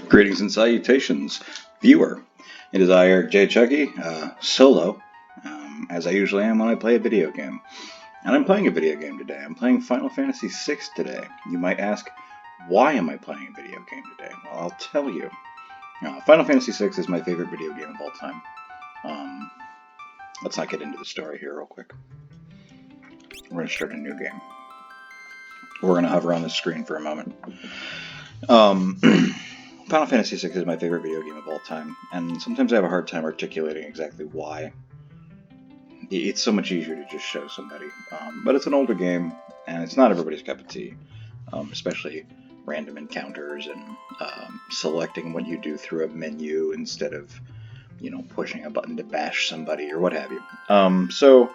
Greetings and salutations, viewer. It is I, Eric J. Chucci, solo, as I usually am when I play a video game. And I'm playing a video game today. I'm playing Final Fantasy VI today. You might ask, why am I playing a video game today? Well, I'll tell you. Final Fantasy VI is my favorite video game of all time. Let's not get into the story here real quick. We're going to start a new game. We're going to hover on the screen for a moment. Final Fantasy VI is my favorite video game of all time, and sometimes I have a hard time articulating exactly why. It's so much easier to just show somebody, but it's an older game, and it's not everybody's cup of tea, especially random encounters and selecting what you do through a menu instead of, pushing a button to bash somebody or what have you. So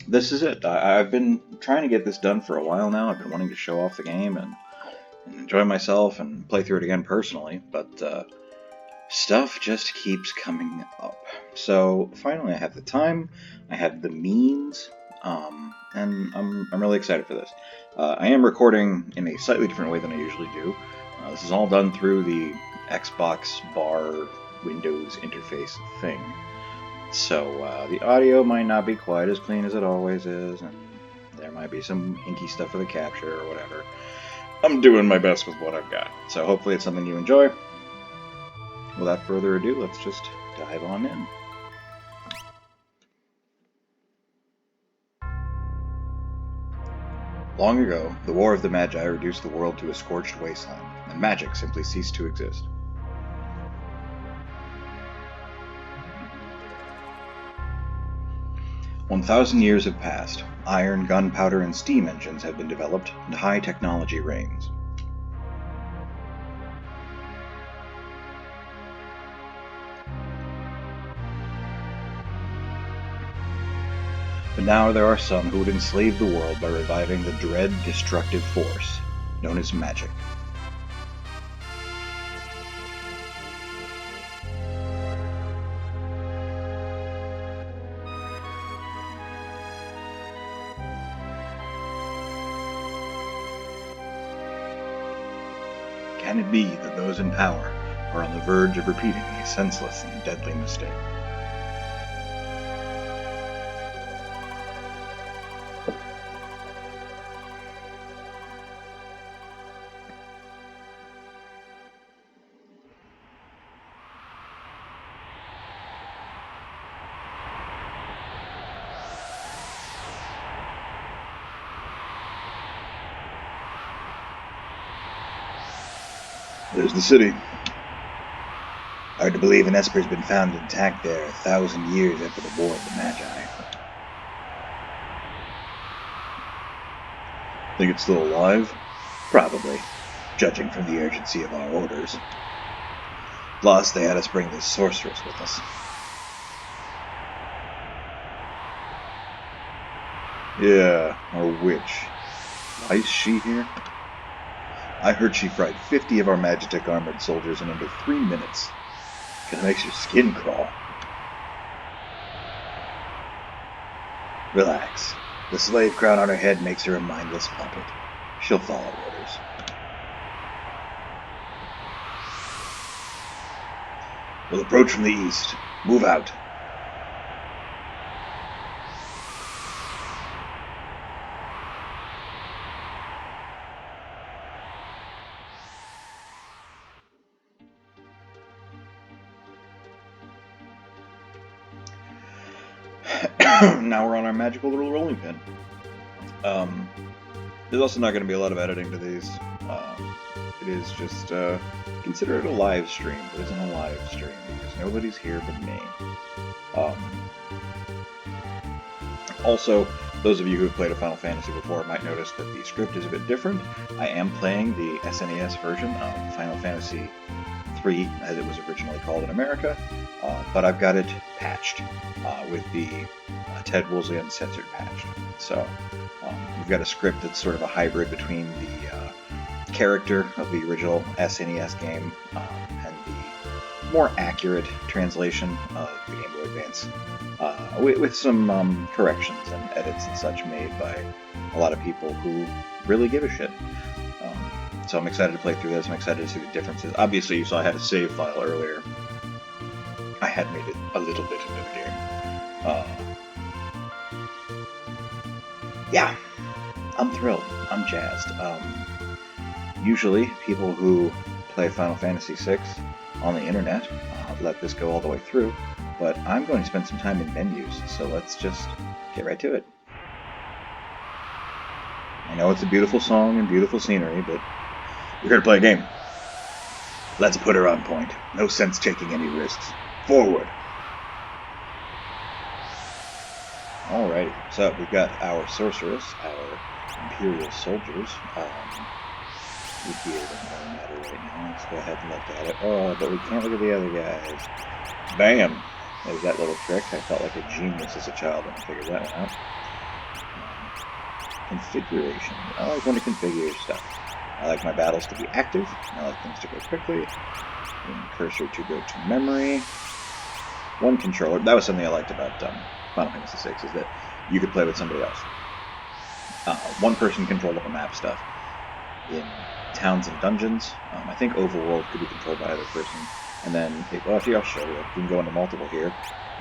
this is it. I've been trying to get this done for a while now. I've been wanting to show off the game and enjoy myself and play through it again personally, but stuff just keeps coming up. So finally I have the time, I have the means, and I'm really excited for this. I am recording in a slightly different way than I usually do. This is all done through the Xbox bar Windows interface thing. So the audio might not be quite as clean as it always is, and there might be some hinky stuff for the capture or whatever. I'm doing my best with what I've got, so hopefully it's something you enjoy. Without further ado, let's just dive on in. Long ago, the War of the Magi reduced the world to a scorched wasteland, and magic simply ceased to exist. "1,000 years have passed. Iron, gunpowder, and steam engines have been developed, and high technology reigns. But now there are some who would enslave the world by reviving the dread, destructive force known as magic. Can it be that those in power are on the verge of repeating a senseless and deadly mistake? There's the city. Hard to believe an Esper's been found intact there 1,000 years after the War of the Magi. Think it's still alive? Probably, judging from the urgency of our orders. Plus, they had us bring this sorceress with us. Yeah, our witch. Why is she here? I heard she fried 50 of our Magitek armored soldiers in under 3 minutes. Kinda makes your skin crawl. Relax. The slave crown on her head makes her a mindless puppet. She'll follow orders. We'll approach from the east. Move out. Now we're on our magical little rolling pin. There's also not going to be a lot of editing to these. It is just, consider it a live stream. It isn't a live stream because nobody's here but me. Also, those of you who have played a Final Fantasy before might notice that the script is a bit different. I am playing the SNES version of Final Fantasy III, as it was originally called in America, but I've got it patched with the Ted Woolsey Uncensored patch. So we've got a script that's sort of a hybrid between the character of the original SNES game and the more accurate translation of the Game Boy Advance, with some corrections and edits and such made by a lot of people who really give a shit. so I'm excited to play through this. I'm excited to see the differences. Obviously, you saw I had a save file earlier. I had made it a little bit into the game. Yeah, I'm thrilled. I'm jazzed. Usually, people who play Final Fantasy VI on the internet let this go all the way through, but I'm going to spend some time in menus, so let's just get right to it. I know it's a beautiful song and beautiful scenery, but we're here to play a game. Let's put her on point. No sense taking any risks. Forward! Alrighty, so we've got our sorceress, our Imperial soldiers. We'd be able to matter right now. Let's go ahead and look at it. Oh, but we can't look at the other guys. Bam! There's that little trick. I felt like a genius as a child when I figured that one out. Configuration. I like when to configure stuff. I like my battles to be active. I like things to go quickly. Cursor to go to memory. One controller. That was something I liked about Final Fantasy VI, is that you could play with somebody else. One person controlled all the map stuff. In towns and dungeons, I think overworld could be controlled by either person. And then, well, actually, I'll show you. You can go into multiple here.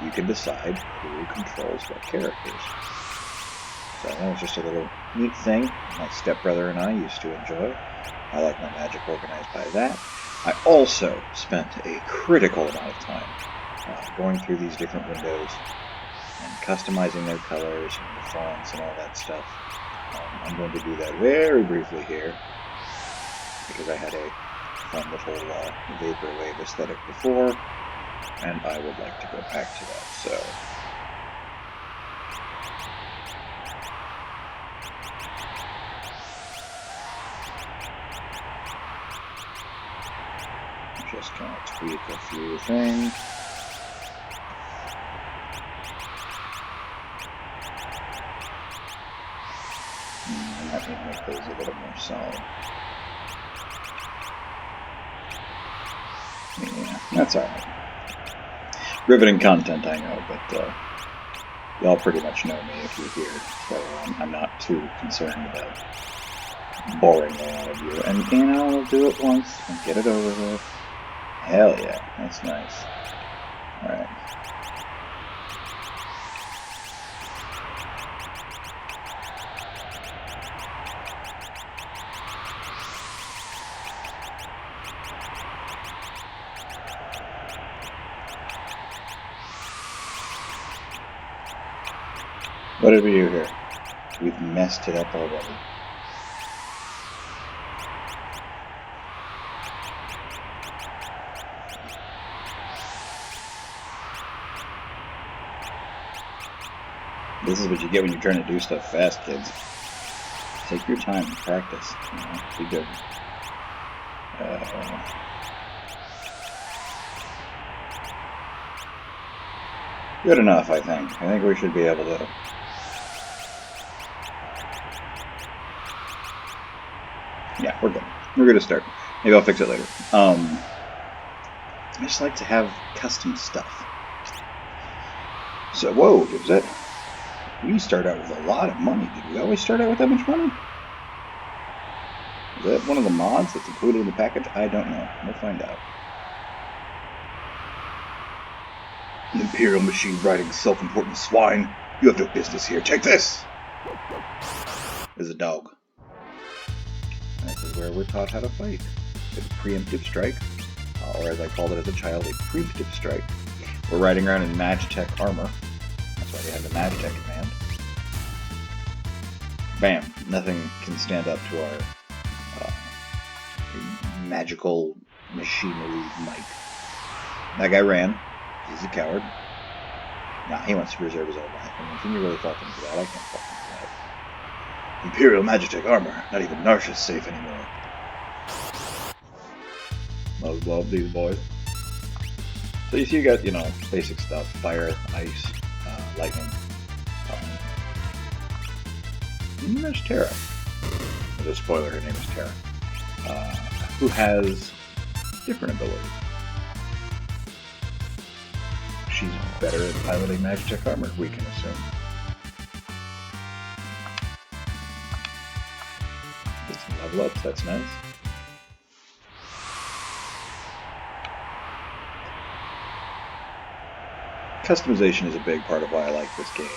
You can decide who controls what characters. So that was just a little neat thing my stepbrother and I used to enjoy. I like my magic organized by that. I also spent a critical amount of time going through these different windows and customizing their colors and the fonts and all that stuff. I'm going to do that very briefly here because I had a fun little vaporwave aesthetic before, and I would like to go back to that. So. Just kind of tweak a few things. I might need to make those a little more solid. Yeah, that's alright. Riveting content, I know, but y'all pretty much know me if you're here, so I'm not too concerned about boring a lot of you. And, you know, we'll do it once and get it over with. Hell yeah, that's nice. Alright. What did we do here? We've messed it up already. This is what you get when you're trying to do stuff fast, kids. Take your time and practice. You know, be good. Good enough, I think. I think we should be able to. Yeah, we're good. We're good to start. Maybe I'll fix it later. I just like to have custom stuff. So, whoa, is that? We start out with a lot of money. Did we always start out with that much money? Is that one of the mods that's included in the package? I don't know. We'll find out. An Imperial machine riding self-important swine. You have no business here. Take this! There's a dog. This is where we're taught how to fight. It's a preemptive strike, or as I called it as a child, a preemptive strike. We're riding around in Magitech armor. That's why they have the Magitech command. Bam! Nothing can stand up to our magical machinery might. That guy ran. He's a coward. Nah, he wants to preserve his own life. I mean, can you really fault him for that? I can't fault him for that. Imperial Magitech armor. Not even Narsha's safe anymore. Love these boys. So you see you got, you know, basic stuff. Fire, ice, lightning. And there's Terra. There's a spoiler, her name is Terra. Who has different abilities. She's better at piloting Magitech armor, we can assume. Get some level ups, that's nice. Customization is a big part of why I like this game,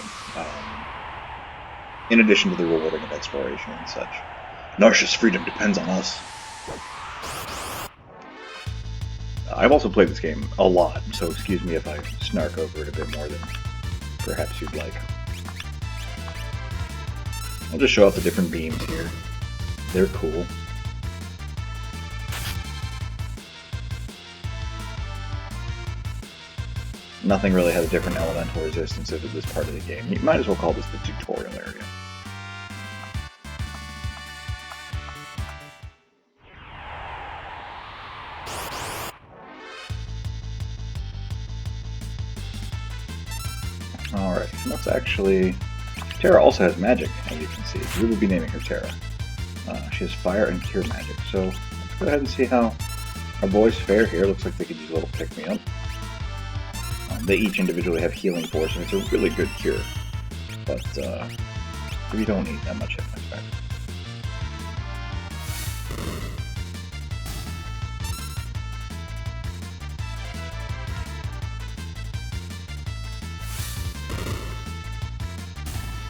in addition to the rewarding of exploration and such. Narsha's freedom depends on us. I've also played this game a lot, so excuse me if I snark over it a bit more than perhaps you'd like. I'll just show off the different beams here. They're cool. Nothing really has a different elemental resistance to this part of the game. You might as well call this the tutorial area. Alright, let's actually... Terra also has magic, as you can see. We will be naming her Terra. She has fire and cure magic, so let's go ahead and see how our boys fare here. Looks like they could use a little pick-me-up. They each individually have healing force, and it's a really good cure. But we don't need that much hit points back.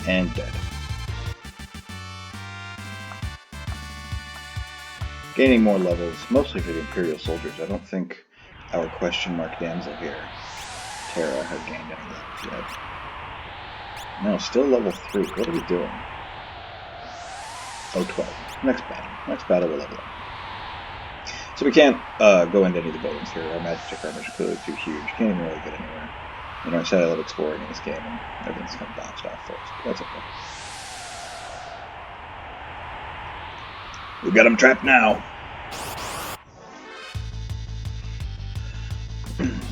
And dead. Gaining more levels, mostly for the Imperial soldiers. I don't think our question mark damsel here, Terra, has gained any levels yet. No, still level 3. What are we doing? Oh, 12. Next battle. Next battle we'll level up. So we can't go into any of the buildings here. Our magic armor is clearly too huge. Can't even really get anywhere. You know, I said I love exploring in this game, and everything's kind of boxed off for us, but that's okay. We've got them trapped now.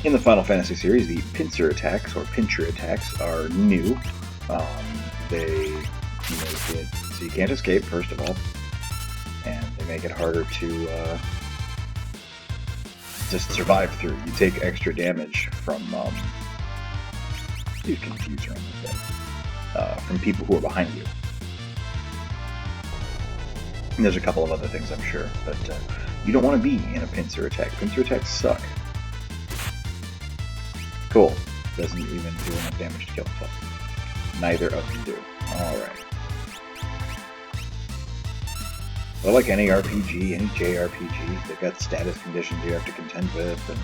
In the Final Fantasy series, the pincer attacks, or pincher attacks, are new. They make it so you can't escape, first of all, and they make it harder to just survive through. You take extra damage from you confuse her from people who are behind you. And there's a couple of other things, I'm sure, but you don't want to be in a pincer attack. Pincer attacks suck. Cool. Doesn't even do enough damage to kill himself. Neither of them do. Alright. Well, like any RPG, any JRPG, they've got status conditions you have to contend with, and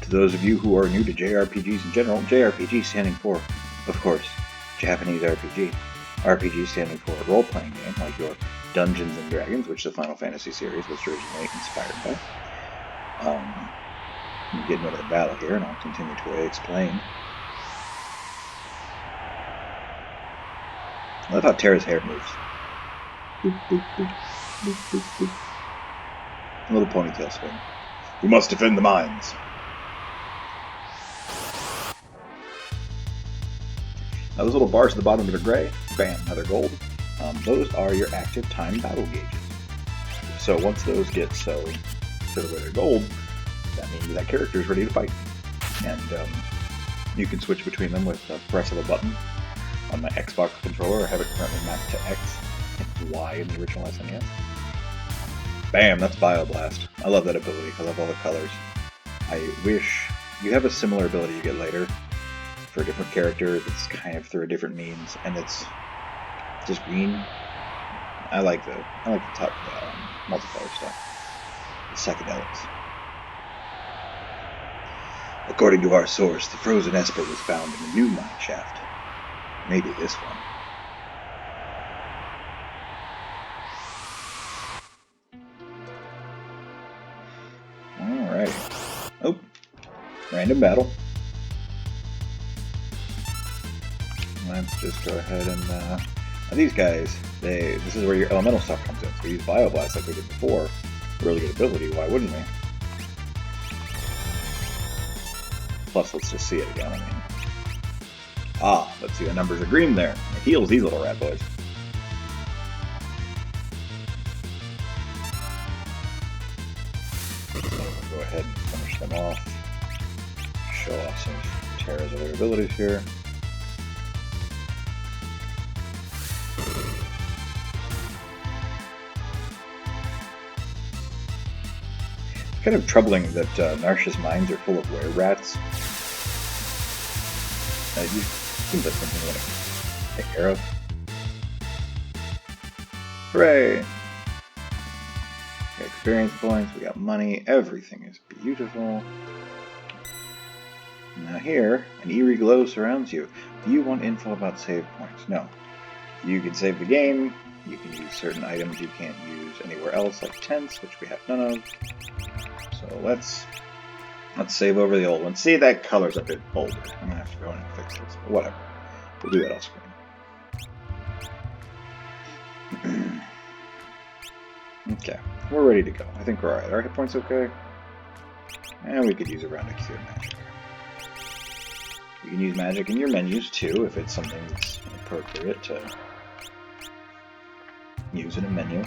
to those of you who are new to JRPGs in general, JRPG standing for, of course, Japanese RPG. RPG standing for a role-playing game, like your Dungeons & Dragons, which the Final Fantasy series was originally inspired by. We're getting into the battle here, and I'll continue to explain. I love how Terra's hair moves. Boop, boop, boop, boop, boop, boop. A little ponytail swing. We must defend the mines. Now those little bars at the bottom that are gray, bam, now they're gold. Those are your active time battle gauges. So once those get so to the way they're gold, that means that character is ready to fight. And you can switch between them with the press of a button. On my Xbox controller, I have it currently mapped to X and Y in the original SNES. Bam, that's Bioblast. I love that ability. I love all the colors. I wish you have a similar ability you get later for a different character. It's kind of through a different means, and it's just green. I like the top multiplayer stuff. The psychedelics. According to our source, the frozen Esper was found in a new mine shaft. Maybe this one. Alright. Oh. Random battle. Let's just go ahead and now these guys, this is where your elemental stuff comes in. So we use Bioblast like we did before. Really good ability, why wouldn't we? Plus, let's just see it again. I mean, let's see, the numbers are green there. It heals these little rat boys. So we'll go ahead and finish them off. Show off some Terra's other abilities here. Kind of troubling that Narsha's mines are full of were-rats. It seems like something you want to take care of. Hooray! We got experience points, we got money, everything is beautiful. Now here, an eerie glow surrounds you. Do you want info about save points? No. You can save the game, you can use certain items you can't use anywhere else, like tents, which we have none of. So let's save over the old one. See, that color's a bit bolder. I'm gonna have to go in and fix this, but whatever. We'll do that off screen. Okay, we're ready to go. I think we're alright. Our hit points okay? And we could use a round of cure magic. You can use magic in your menus too, if it's something that's appropriate to use in a menu.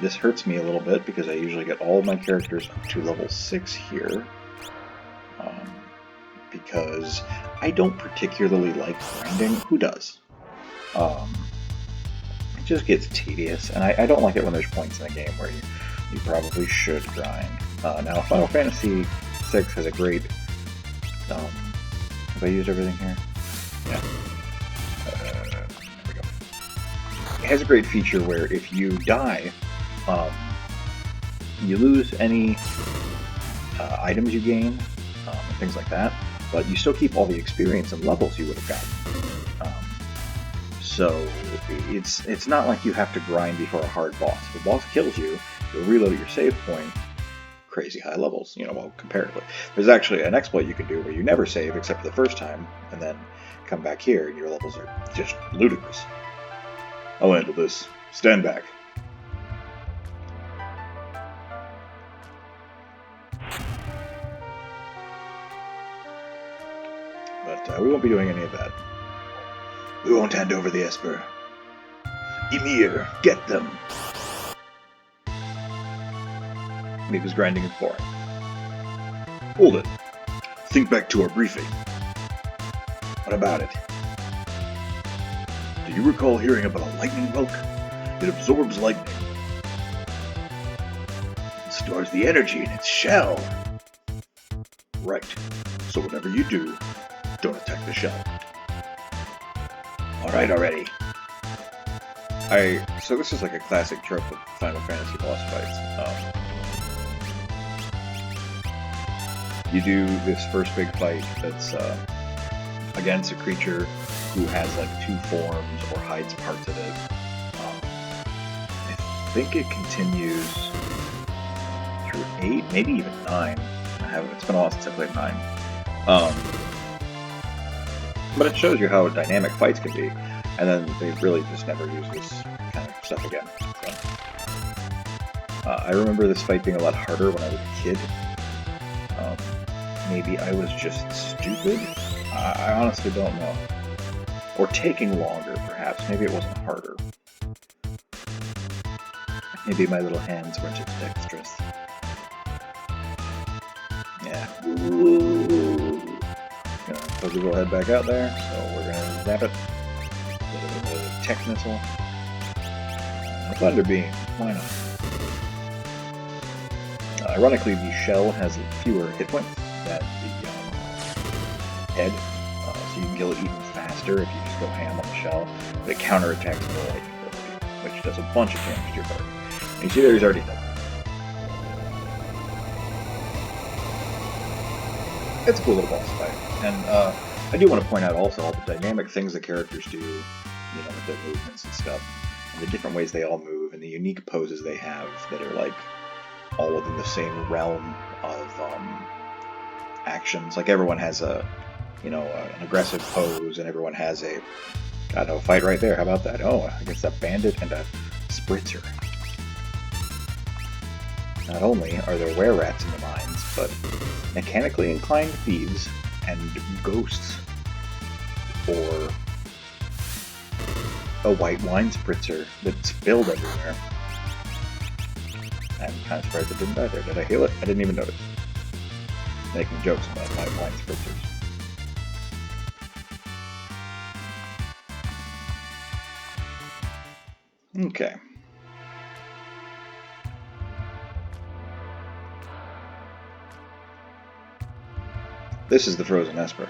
This hurts me a little bit because I usually get all of my characters up to level 6 here. Because I don't particularly like grinding. Who does? It just gets tedious, and I don't like it when there's points in a game where you probably should grind. Now, Final Fantasy VI has a great... have I used everything here? Yeah. There we go. It has a great feature where if you die, you lose any items you gain, and things like that, but you still keep all the experience and levels you would have gotten. So it's not like you have to grind before a hard boss. If a boss kills you, you'll reload at your save point, crazy high levels, well, comparatively. There's actually an exploit you can do where you never save except for the first time, and then come back here and your levels are just ludicrous. I'll handle this. Stand back. But we won't be doing any of that. We won't hand over the Esper. Ymir, get them! Because grinding is boring. Hold it. Think back to our briefing. What about it? Do you recall hearing about a lightning whelk? It absorbs lightning. It stores the energy in its shell. Right. So whatever you do, don't attack the shell. Alright already. So this is like a classic trope of Final Fantasy boss fights. You do this first big fight that's against a creature who has like 2 forms or hides parts of it. I think it continues through 8, maybe even 9. It's been a while since I played 9. But it shows you how dynamic fights can be, and then they really just never use this kind of stuff again. So, I remember this fight being a lot harder when I was a kid. Maybe I was just stupid? I honestly don't know. Or taking longer, perhaps. Maybe it wasn't harder. Maybe my little hands weren't as dexterous. Yeah. Ooh. Put the little head back out there, so we're gonna zap it. A little bit of a tech missile. A thunder beam. Why not? Ironically, the shell has fewer hit points than the head, so you can kill it even faster if you just go ham on the shell. But it counterattacks the lightning ability, which does a bunch of damage to your party. And you see there, he's already done. It's a cool little boss fight. And I do want to point out also all the dynamic things the characters do, with their movements and stuff, and the different ways they all move, and the unique poses they have that are like all within the same realm of actions. Like everyone has an aggressive pose, and everyone has a, fight right there. How about that? Oh, I guess a bandit and a spritzer. Not only are there were-rats in the mines, but mechanically inclined thieves and ghosts, or a white wine spritzer that spilled everywhere. I'm kind of surprised it didn't die there. Did I heal it? I didn't even notice. Making jokes about white wine spritzers. Okay. This is the frozen Esper.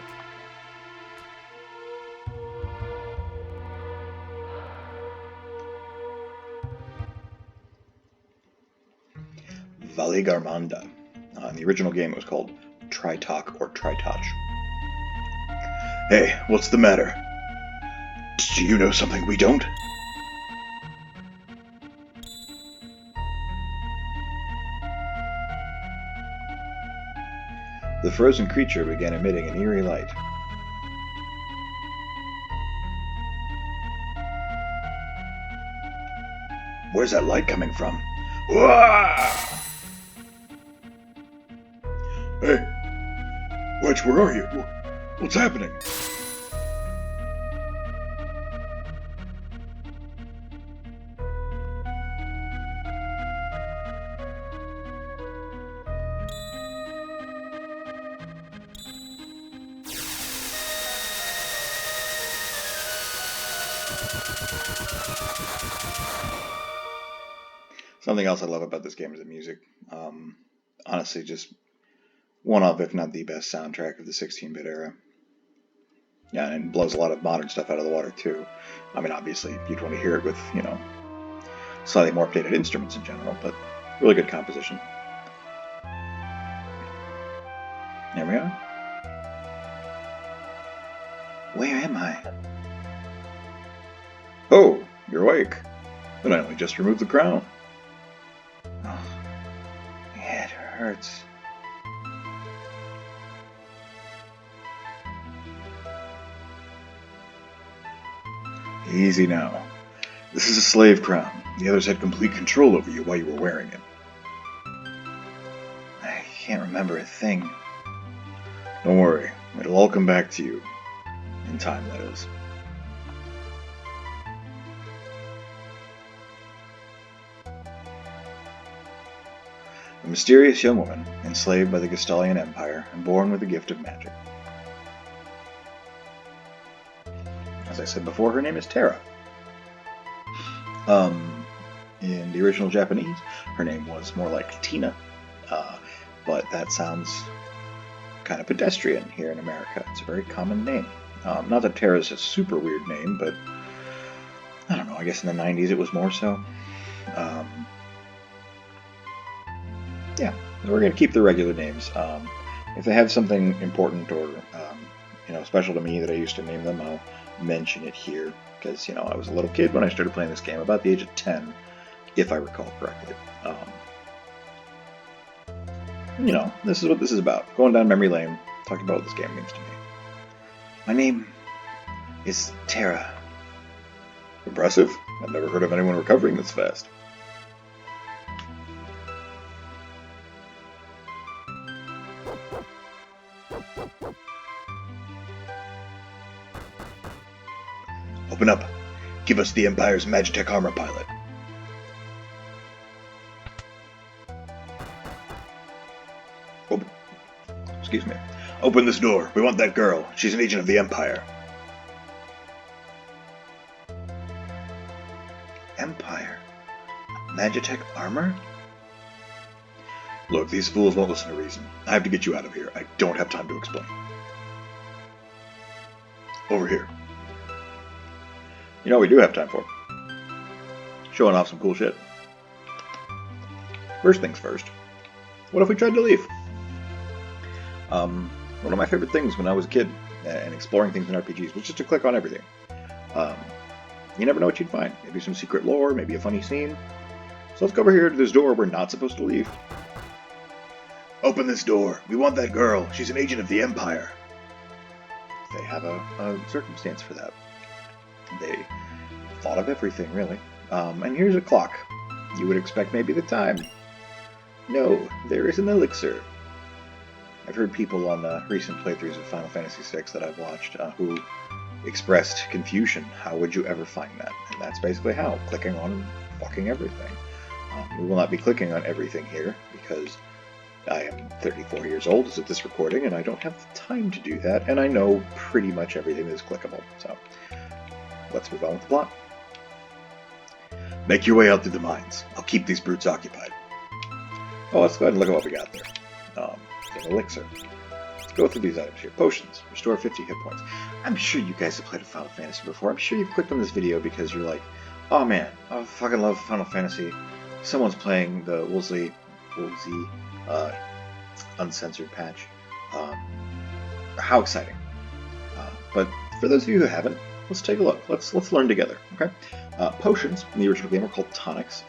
Valigarmanda. In the original game it was called Tritok or Tritouch. Hey, what's the matter? Do you know something we don't? The frozen creature began emitting an eerie light. Where's that light coming from? Wah! Hey, Wedge, where are you? What's happening? Something else I love about this game is the music. Honestly, just one of, if not the best soundtrack of the 16-bit era. Yeah, and blows a lot of modern stuff out of the water, too. I mean, obviously, you'd want to hear it with, slightly more updated instruments in general, but really good composition. There we are. Where am I? Oh, you're awake. Then I only just removed the crown. Oh, my head hurts. Easy now. This is a slave crown. The others had complete control over you while you were wearing it. I can't remember a thing. Don't worry. It'll all come back to you. In time, that is. A mysterious young woman, enslaved by the Gestalian Empire and born with the gift of magic. As I said before, her name is Terra. In the original Japanese, her name was more like Tina, but that sounds kind of pedestrian here in America. It's a very common name. Not that Terra's a super weird name, but I don't know, I guess in the 90s it was more so. Yeah, we're going to keep the regular names. If they have something important or special to me that I used to name them, I'll mention it here. Because, I was a little kid when I started playing this game, about the age of 10, if I recall correctly. This is what this is about. Going down memory lane, talking about what this game means to me. My name is Terra. Impressive. I've never heard of anyone recovering this fast. Open up. Give us the Empire's Magitech armor pilot. Excuse me. Open this door. We want that girl. She's an agent of the Empire. Empire? Magitech armor? Look, these fools won't listen to reason. I have to get you out of here. I don't have time to explain. Over here. You know what we do have time for? Showing off some cool shit. First things first. What if we tried to leave? One of my favorite things when I was a kid and exploring things in RPGs was just to click on everything. You never know what you'd find. Maybe some secret lore, maybe a funny scene. So let's go over here to this door we're not supposed to leave. Open this door. We want that girl. She's an agent of the Empire. They have a circumstance for that. They thought of everything, really. And here's a clock. You would expect maybe the time. No, there is an elixir. I've heard people on recent playthroughs of Final Fantasy VI that I've watched who expressed confusion. How would you ever find that? And that's basically how. Clicking on fucking everything. We will not be clicking on everything here because I am 34 years old as of this recording and I don't have the time to do that, and I know pretty much everything that is clickable. So let's move on with the plot. Make your way out through the mines. I'll keep these brutes occupied. Oh, let's go ahead and look at what we got there. An elixir. go through these items here. Potions, restore 50 hit points. I'm sure you guys have played a Final Fantasy before. I'm sure you've clicked on this video because you're like, oh man, I fucking love Final Fantasy. Someone's playing the Woolsey Uncensored patch. How exciting. But for those of you who haven't, let's take a look. Let's learn together, okay? Potions in the original game are called tonics.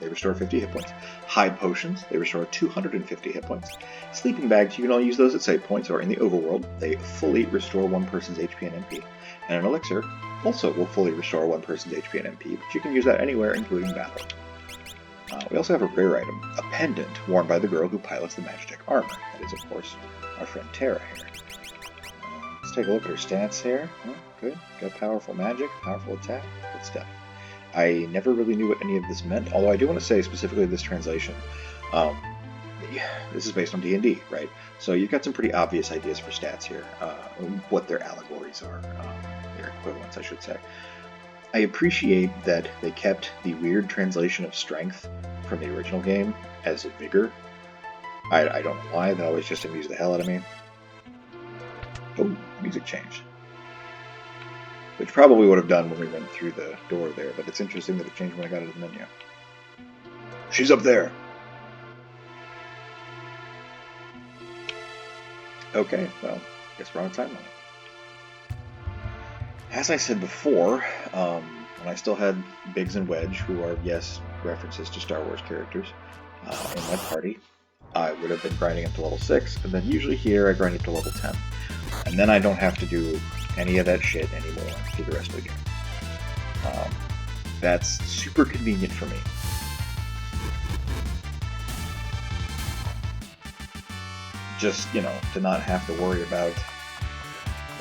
They restore 50 hit points. Hide potions, they restore 250 hit points. Sleeping bags, you can only use those at save points or in the overworld. They fully restore one person's HP and MP. And an elixir also will fully restore one person's HP and MP, but you can use that anywhere, including battle. We also have a rare item, a pendant worn by the girl who pilots the Magitek armor. That is, of course, our friend Terra here. Let's take a look at her stats here. Oh, good. Got powerful magic, powerful attack, good stuff. I never really knew what any of this meant, although I do want to say specifically this translation. This is based on D&D, right? So you've got some pretty obvious ideas for stats here, what their allegories are, their equivalents, I should say. I appreciate that they kept the weird translation of strength from the original game as vigor. I don't know why, that always just amused the hell out of me. Oh, music changed. Which probably would have done when we went through the door there, but it's interesting that it changed when I got out of the menu. She's up there! Okay, well, guess we're on a time limit. As I said before, when I still had Biggs and Wedge, who are, yes, references to Star Wars characters, in my party, I would have been grinding up to level 6, and then usually here I grind up to level 10. And then I don't have to do any of that shit anymore for the rest of the game. That's super convenient for me. Just, you know, to not have to worry about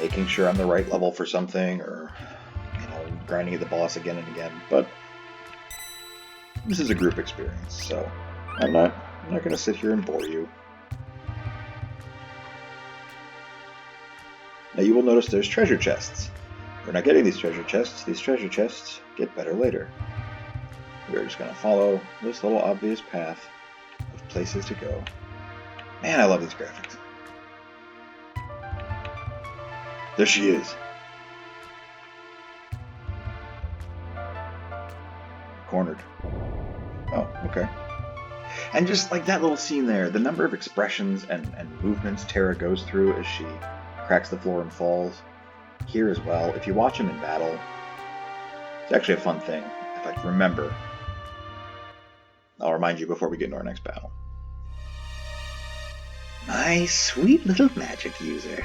making sure I'm the right level for something, or, you know, grinding at the boss again and again. But this is a group experience, so I'm not going to sit here and bore you. Now you will notice there's treasure chests. We're not getting these treasure chests. These treasure chests get better later. We're just going to follow this little obvious path of places to go. Man, I love these graphics. There she is. Cornered. Oh, okay. And just like that little scene there, the number of expressions and movements Terra goes through as she cracks the floor and falls. Here as well, if you watch him in battle, it's actually a fun thing. If I can remember, I'll remind you before we get into our next battle. My sweet little magic user.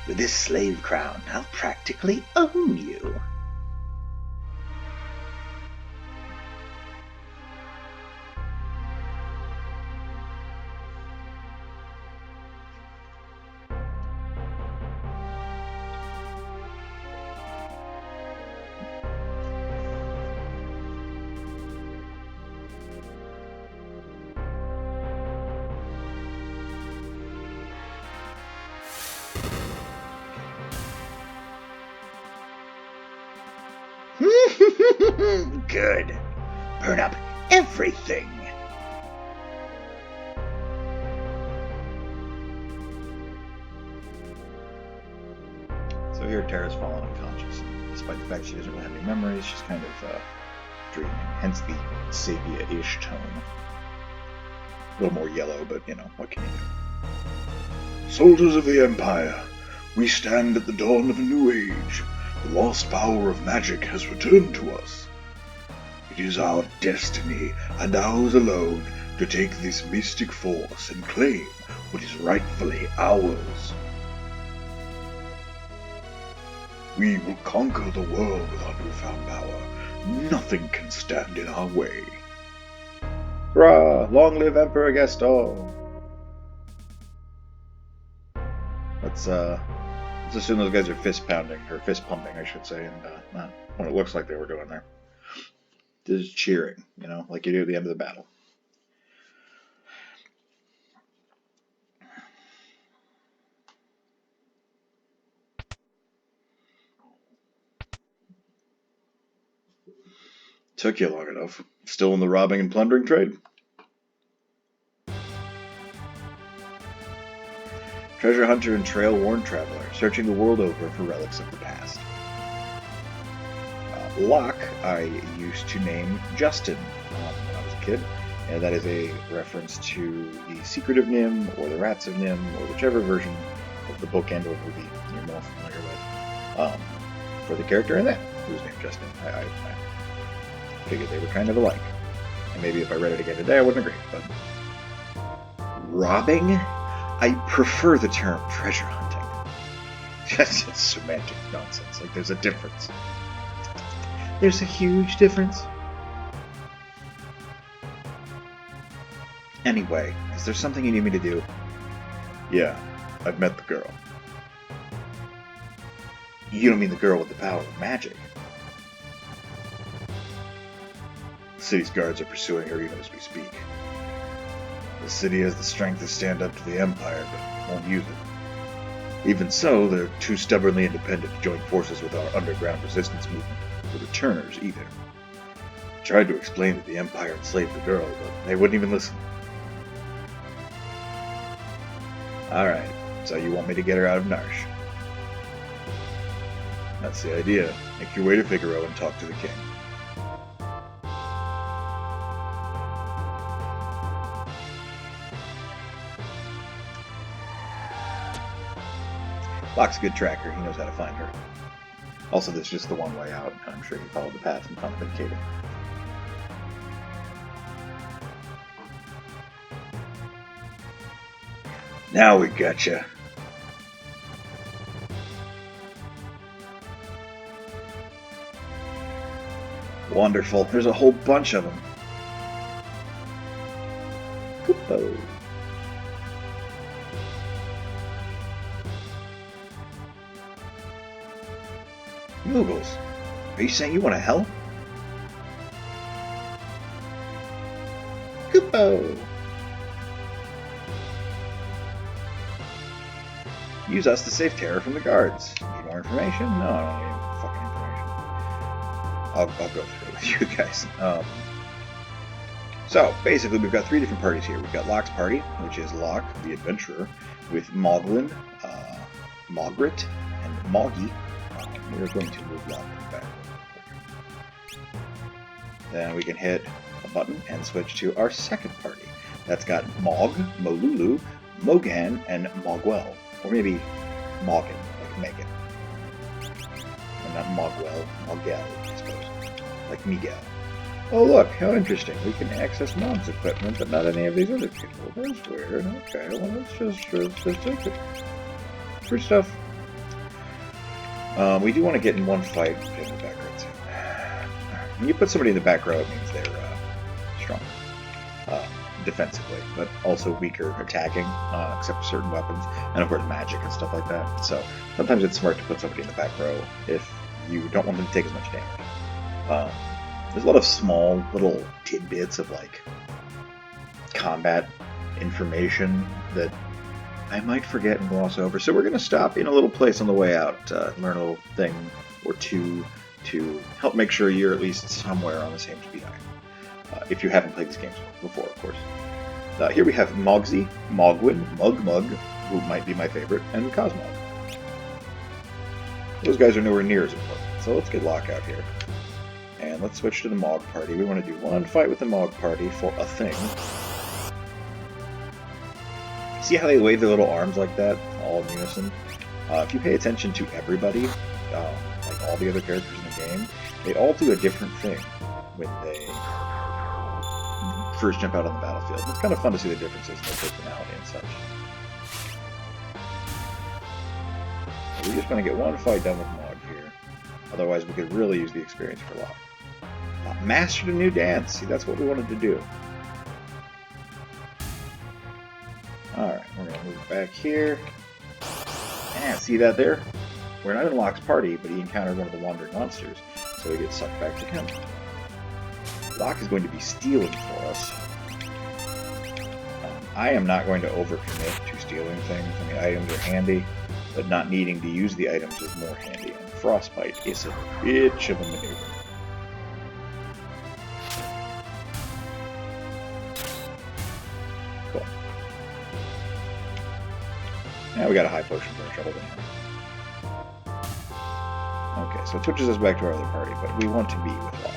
With this slave crown, I'll practically own you. Good. Burn up everything. So here Terra's fallen unconscious. Despite the fact she doesn't really have any memories, she's kind of dreaming. Hence the sepia-ish tone. A little more yellow, but you know, what can you do? Soldiers of the Empire, we stand at the dawn of a new age. The lost power of magic has returned to us. It is our destiny, and ours alone, to take this mystic force and claim what is rightfully ours. We will conquer the world with our newfound power. Nothing can stand in our way. Hurrah! Long live Emperor Gaston! Let's assume those guys are fist pounding, or fist pumping, I should say, and not what it looks like they were doing there. Just cheering, you know, like you do at the end of the battle. Took you long enough. Still in the robbing and plundering trade? treasure hunter and trail-worn traveler, searching the world over for relics of the past. Locke, I used to name Justin when I was a kid, and that is a reference to the Secret of Nim, or the Rats of Nim, or whichever version of the book and or movie you're more familiar with, for the character in that, who's named Justin. I figured they were kind of alike. And maybe if I read it again today, I wouldn't agree, but... Robbing? I prefer the term treasure hunting. It's semantic nonsense. Like, there's a difference. There's a huge difference. Anyway, is there something you need me to do? Yeah, I've met the girl. You don't mean the girl with the power of magic? The city's guards are pursuing her even as we speak. The city has the strength to stand up to the Empire, but won't use it. Even so, they're too stubbornly independent to join forces with our underground resistance movement, the Returners, either. I tried to explain that the Empire enslaved the girl, but they wouldn't even listen. Alright, so you want me to get her out of Narsh? That's the idea. Make your way to Figaro and talk to the king. Locke's a good tracker. He knows how to find her. Also, this is just the one way out. I'm sure he followed the path and found the cave. Now we gotcha. Wonderful. There's a whole bunch of them. Koopo. Moogles, are you saying you want to help? Koopo! Use us to save Terra from the guards. Need more information? No, I don't need fucking information. I'll go through it with you guys. So, basically, we've got three different parties here. We've got Locke's party, which is Locke, the adventurer, with Moglin, Mogrit, and Moggy. We're going to move Locke back. Then we can hit a button and switch to our second party. That's got Mog, Molulu, Mogan, and Mogwell. Or maybe Moggen, like Megan. And not Mogwell, Mogel, I suppose. Like Miguel. Oh look, how interesting. We can access Mog's equipment, but not any of these other people. That's weird. Okay, well let's just take it. Free stuff. We do want to get in one fight in the back row too. When you put somebody in the back row, it means they're strong defensively, but also weaker attacking, except for certain weapons, and of course magic and stuff like that. So sometimes it's smart to put somebody in the back row if you don't want them to take as much damage. There's a lot of small little tidbits of like combat information that I might forget and gloss over. So we're going to stop in a little place on the way out, learn a little thing or two to help make sure you're at least somewhere on the same speed I am. If you haven't played these games before, of course. Here we have Mogsy, Mogwin, Mugmug, who might be my favorite, and Cosmog. Those guys are nowhere near as important. So let's get Locke out here. And let's switch to the Mog party. We want to do one fight with the Mog party for a thing. See how they wave their little arms like that, all in unison? If you pay attention to everybody, like all the other characters in the game, they all do a different thing when they first jump out on the battlefield. It's kind of fun to see the differences in their personality and such. So we just want to get one fight done with Mog here. Otherwise, we could really use the experience for Locke. Mastered a new dance. See, that's what we wanted to do. Alright, we're going to move back here. And see that there? We're not in Locke's party, but he encountered one of the wandering monsters, so he gets sucked back to him. Locke is going to be stealing for us. I am not going to overcommit to stealing things. I mean, items are handy, but not needing to use the items is more handy, and Frostbite is a bitch of a maneuver. Cool. Now we got a high potion for our trouble anyway. Okay, so it switches us back to our other party, but we want to be with Locke.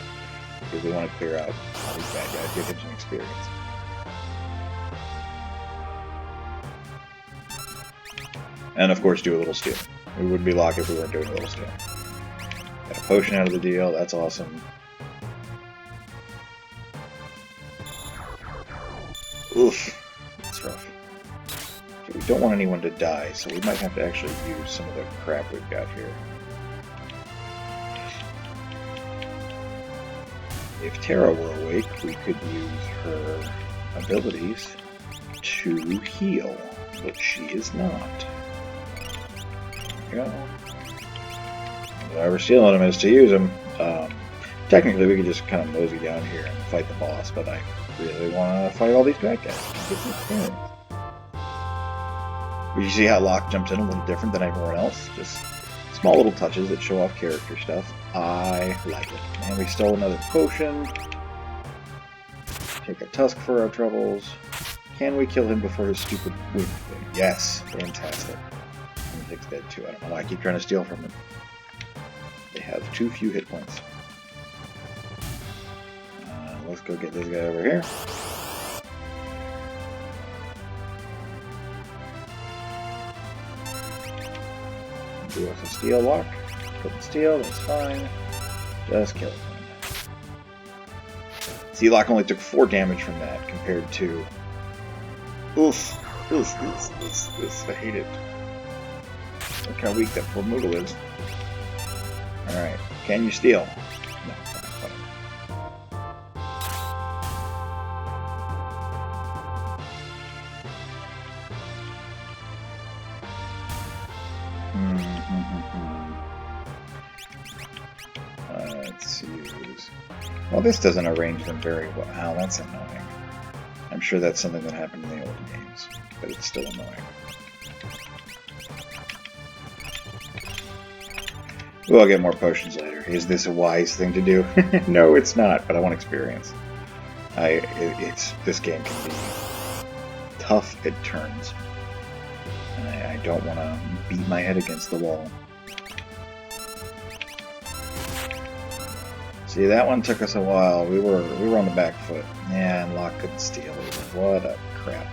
Because we want to clear out all these bad guys, give him some experience. And of course do a little steal. We wouldn't be Locke if we weren't doing a little steal. Got a potion out of the deal, that's awesome. Oof, that's rough. Okay, we don't want anyone to die, so we might have to actually use some of the crap we've got here. If Tara were awake, we could use her abilities to heal, but she is not. There we go. Why we're stealing them is to use them. Technically, we could just kind of mosey down here and fight the boss, but I really want to fight all these bad guys. Get some experience. But you see how Locke jumped in a little different than everyone else? Just small little touches that show off character stuff. I like it. And we stole another potion. Take a tusk for our troubles. Can we kill him before his stupid wind thing? Yes. Fantastic. He takes dead too. I don't know why I keep trying to steal from him. They have too few hit points. Let's go get this guy over here. Do us a steal Locke. Couldn't steal, that's fine. Just kill him. See, Locke only took 4 damage from that compared to... Oof. I hate it. Look how weak that poor Moogle is. Alright, can you steal? No, fine. Let's use... Well, this doesn't arrange them very well. Ow, that's annoying. I'm sure that's something that happened in the old games, but it's still annoying. We'll get more potions later. Is this a wise thing to do? No, it's not, but I want experience. This game can be tough at turns. And I don't want to beat my head against the wall. See, that one took us a while. We were on the back foot. Yeah, and Locke couldn't steal either. What a crap.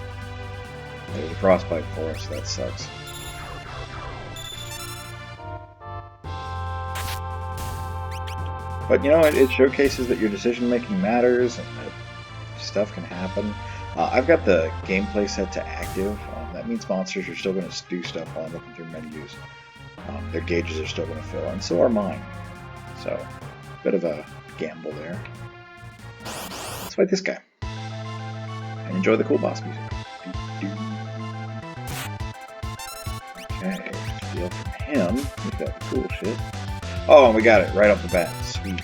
There's a frostbite for us. That sucks. But you know, it showcases that your decision making matters and that stuff can happen. I've got the gameplay set to active. That means monsters are still going to do stuff while I'm looking through menus. Their gauges are still going to fill, and so are mine. So, bit of a gamble there. Let's fight this guy. And enjoy the cool boss music. Okay, steal from him. We've got the cool shit. Oh, and we got it right off the bat. Sweet.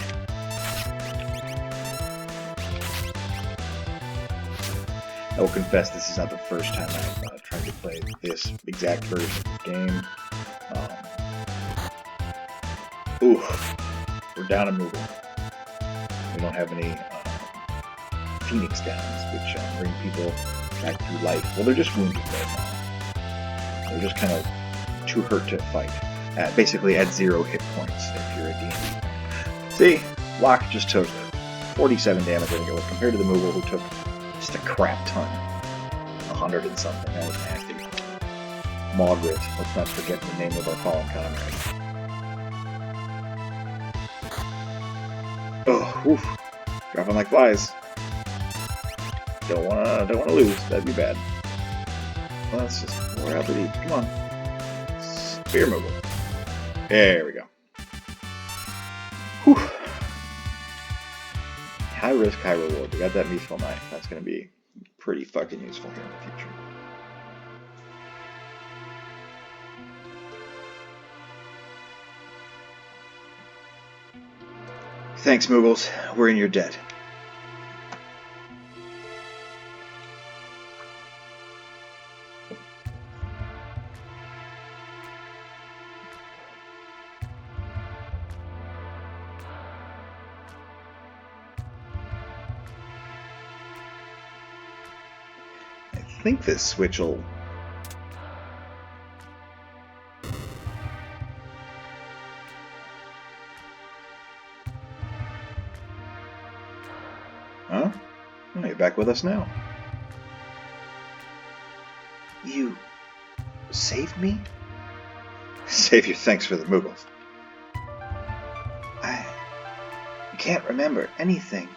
I will confess this is not the first time I've tried to play this exact version of the game. We're down a Moogle. We don't have any Phoenix Downs, which bring people back to life. Well, they're just wounded right now. They're just kind of too hurt to fight. Basically at 0 hit points if you're a D&D. See, Locke just took 47 damage, I think it was, compared to the Moogle who took just a crap ton. 100 and something. That was nasty. Margaret, let's not forget the name of our fallen comrade. Oh, oof. Dropping like flies. Don't wanna lose. That'd be bad. Well, let's just pour out the deep. Come on. Spear Moogle. There we go. Whew. High risk, high reward. We got that Meathful Knife. That's going to be pretty fucking useful here in the future. Thanks, Moogles. We're in your debt. I think this switch will Huh? Oh, you're back with us now. You saved me? Save your thanks for the Muggles. I can't remember anything,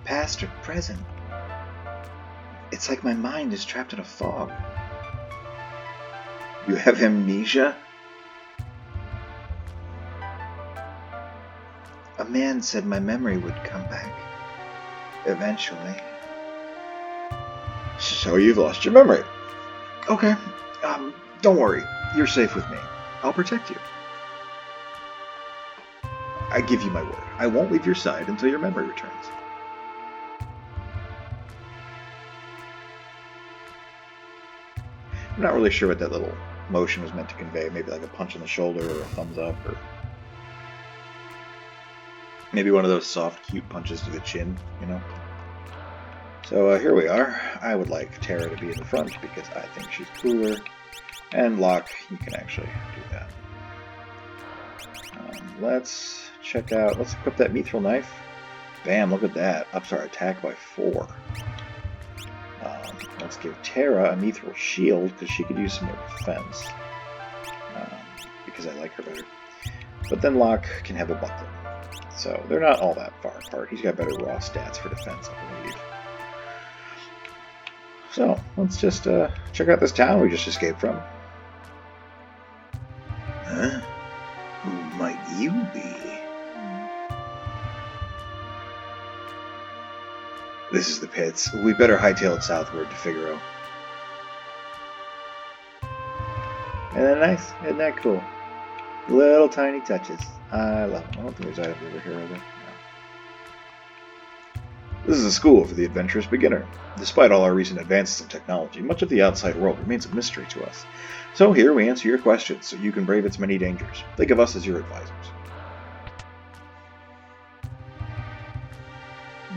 past or present. It's like my mind is trapped in a fog. You have amnesia? A man said my memory would come back. Eventually. So you've lost your memory. Okay. Don't worry. You're safe with me. I'll protect you. I give you my word. I won't leave your side until your memory returns. I'm not really sure what that little motion was meant to convey. Maybe like a punch in the shoulder or a thumbs up, or maybe one of those soft, cute punches to the chin, you know? So here we are. I would like Tara to be in the front because I think she's cooler. And Locke, you can actually do that. Let's check out, let's equip that mithril knife. Bam, look at that. Ups our attack by 4. Let's give Tara a mithril shield because she could use some more defense. Because I like her better. But then Locke can have a buckler. So they're not all that far apart. He's got better raw stats for defense, I believe. So let's just check out this town we just escaped from. Huh? Who might you be? This is the pits. We better hightail it southward to Figaro. Isn't that nice? Isn't that cool? Little tiny touches. I love them. I don't think there's items over here, are there? No. This is a school for the adventurous beginner. Despite all our recent advances in technology, much of the outside world remains a mystery to us. So here we answer your questions so you can brave its many dangers. Think of us as your advisors.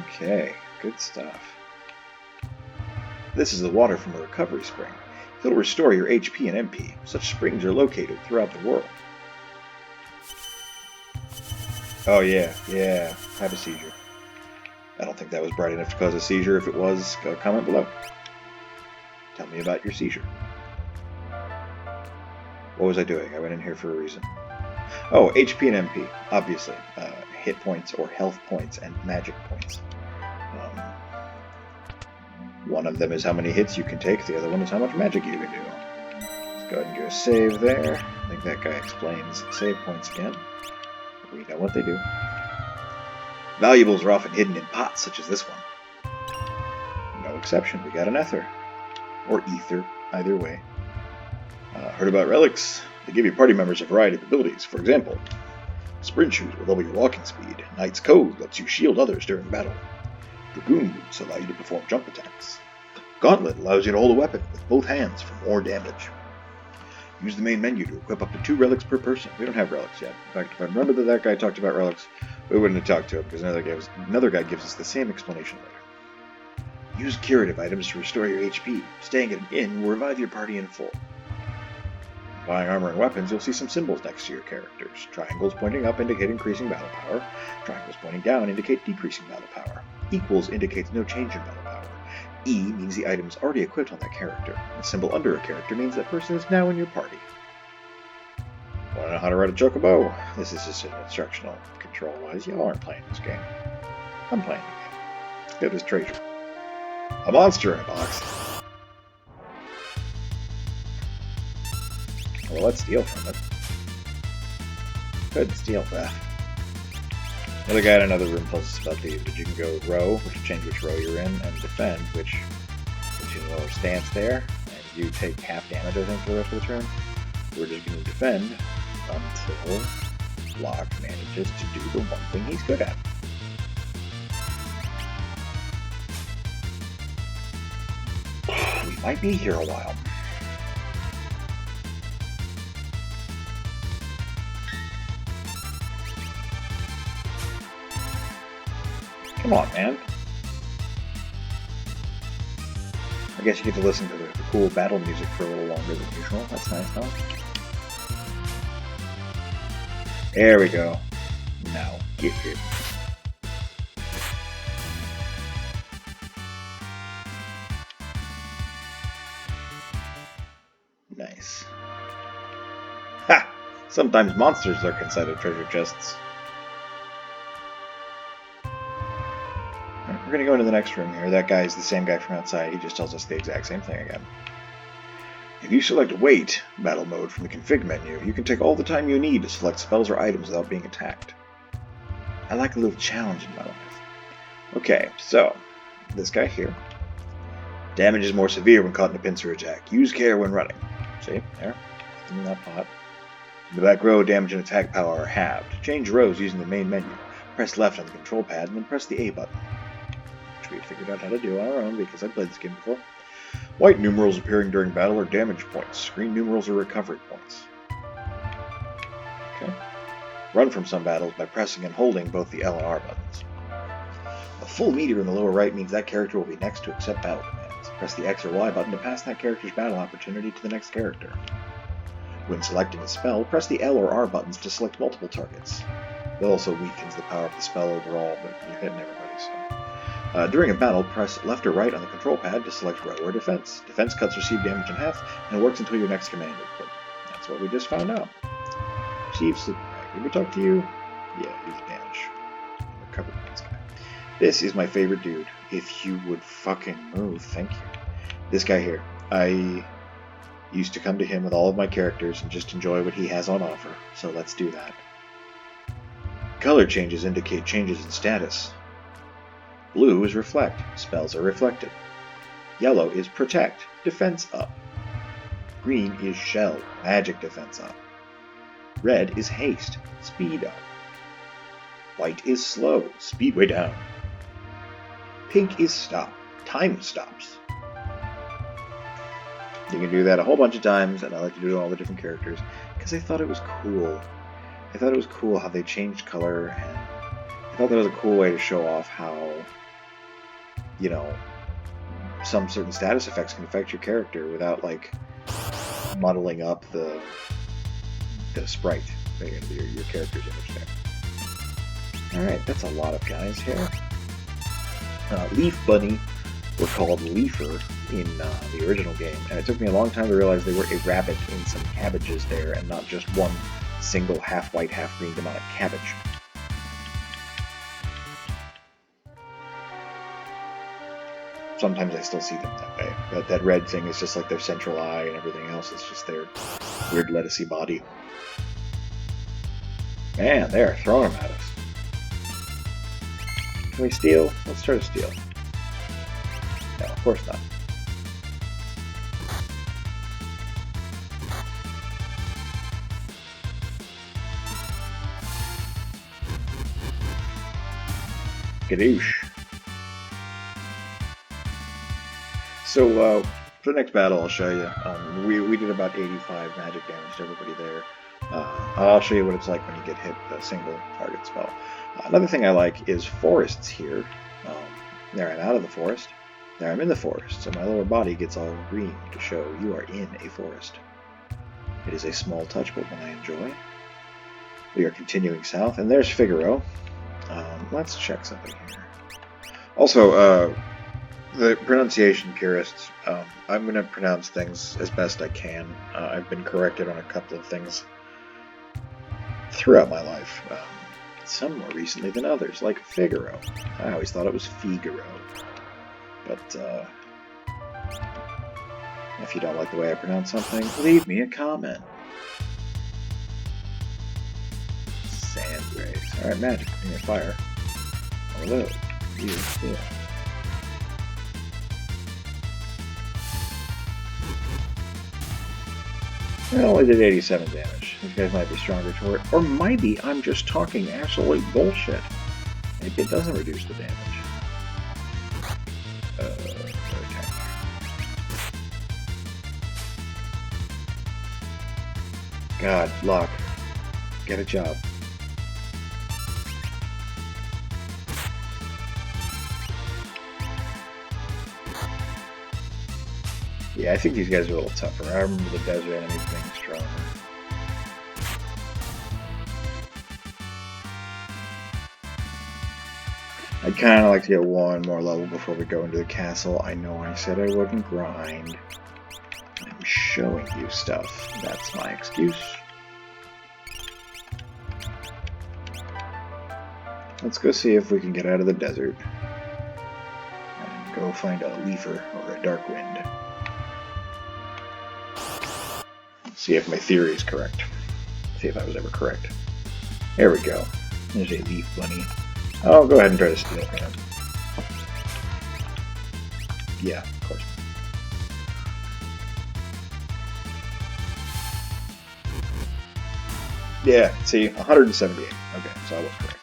Okay, good stuff. This is the water from a recovery spring. It'll restore your HP and MP. Such springs are located throughout the world. Oh yeah, have a seizure. I don't think that was bright enough to cause a seizure. If it was, comment below. Tell me about your seizure. What was I doing? I went in here for a reason. Oh, HP and MP, obviously. Hit points or health points and magic points. One of them is how many hits you can take. The other one is how much magic you can do. Let's go ahead and do a save there. I think that guy explains save points again. We know what they do. Valuables are often hidden in pots, such as this one. No exception, we got an ether. Or ether, either way. Heard about relics? They give your party members a variety of abilities. For example, sprint shoes will double your walking speed. Knight's Code lets you shield others during battle. Dragoon boots allow you to perform jump attacks. Gauntlet allows you to hold a weapon with both hands for more damage. Use the main menu to equip up to 2 relics per person. We don't have relics yet. In fact, if I remember that guy talked about relics, we wouldn't have talked to him because another guy gives us the same explanation later. Use curative items to restore your HP. Staying at an inn will revive your party in full. Buying armor and weapons, you'll see some symbols next to your characters. Triangles pointing up indicate increasing battle power. Triangles pointing down indicate decreasing battle power. Equals indicates no change in battle power. E means the item is already equipped on that character. The symbol under a character means that person is now in your party. Want to know how to ride a chocobo? This is just an instructional control-wise. Y'all aren't playing this game. I'm playing the game. Get this treasure. A monster in a box. Well, let's steal from it. Good steal that. Another guy in another room tells us about these, but you can go row, which will change which row you're in, and defend, which puts you in a lower stance there, and you take half damage, I think, for the rest of the turn. We're just going to defend until Locke manages to do the one thing he's good at. We might be here a while. Come on, man. I guess you get to listen to the cool battle music for a little longer than usual. That's nice, huh? There we go. Now, get here. nice. Ha! Sometimes monsters lurk inside of treasure chests. We're going to go into the next room here. That guy is the same guy from outside. He just tells us the exact same thing again. If you select Wait battle mode from the config menu, you can take all the time you need to select spells or items without being attacked. I like a little challenge in my life. Okay, so, this guy here. Damage is more severe when caught in a pincer attack. Use care when running. See? There. In that pot. In the back row, damage and attack power are halved. Change rows using the main menu. Press left on the control pad and then press the A button. Which we figured out how to do on our own because I've played this game before. White numerals appearing during battle are damage points. Green numerals are recovery points. Okay. Run from some battles by pressing and holding both the L and R buttons. A full meter in the lower right means that character will be next to accept battle commands. Press the X or Y button to pass that character's battle opportunity to the next character. When selecting a spell, press the L or R buttons to select multiple targets. It also weakens the power of the spell overall, but you're hitting everybody, so... during a battle, press left or right on the control pad to select row or defense. Defense cuts receive damage in half, and it works until your next command input. That's what we just found out. Chief Sleeping Bag. Did we talk to you? Yeah, he's a damage. Recovery points guy. This is my favorite dude. If you would fucking move, thank you. This guy here. I used to come to him with all of my characters and just enjoy what he has on offer, so let's do that. Color changes indicate changes in status. Blue is reflect, spells are reflected. Yellow is protect, defense up. Green is shell, magic defense up. Red is haste, speed up. White is slow, speed way down. Pink is stop, time stops. You can do that a whole bunch of times, and I like to do it on all the different characters, because I thought it was cool. I thought it was cool how they changed color, and I thought that was a cool way to show off how, you know, some certain status effects can affect your character without, like, muddling up the sprite, your character's image there. Alright, that's a lot of guys here. Leaf Bunny were called Leafer in the original game, and it took me a long time to realize they were a rabbit in some cabbages there, and not just one single half-white, half-green demonic cabbage. Sometimes I still see them that way. That red thing is just like their central eye, and everything else is just their weird lettucey body. Man, they're throwing them at us. Can we steal? Let's try to steal. No, of course not. Gadoosh. So, for the next battle, I'll show you. We did about 85 magic damage to everybody there. I'll show you what it's like when you get hit with a single target spell. Another thing I like is forests here. There I'm out of the forest. There I'm in the forest, so my lower body gets all green to show you are in a forest. It is a small touch, but one I enjoy. We are continuing south, and there's Figaro. Let's check something here. Also, the pronunciation purists, I'm going to pronounce things as best I can. I've been corrected on a couple of things throughout my life. Some more recently than others, like Figaro. I always thought it was Figaro. But, if you don't like the way I pronounce something, leave me a comment. Sand rays. Alright, magic. Bring your fire. Overload. Use steel. I only did 87 damage. These guys might be stronger for it. Or maybe I'm just talking absolute bullshit. Maybe it doesn't reduce the damage. Okay. God, luck. Get a job. Yeah, I think these guys are a little tougher. I remember the desert enemies being stronger. I'd kind of like to get one more level before we go into the castle. I know I said I wouldn't grind. I'm showing you stuff. That's my excuse. Let's go see if we can get out of the desert and go find a leafer or a dark wind. See if my theory is correct. See if I was ever correct. There we go. There's a leaf bunny. I'll go ahead and try to steal from him. Yeah, of course. Yeah, see, 178. Okay, so I was correct.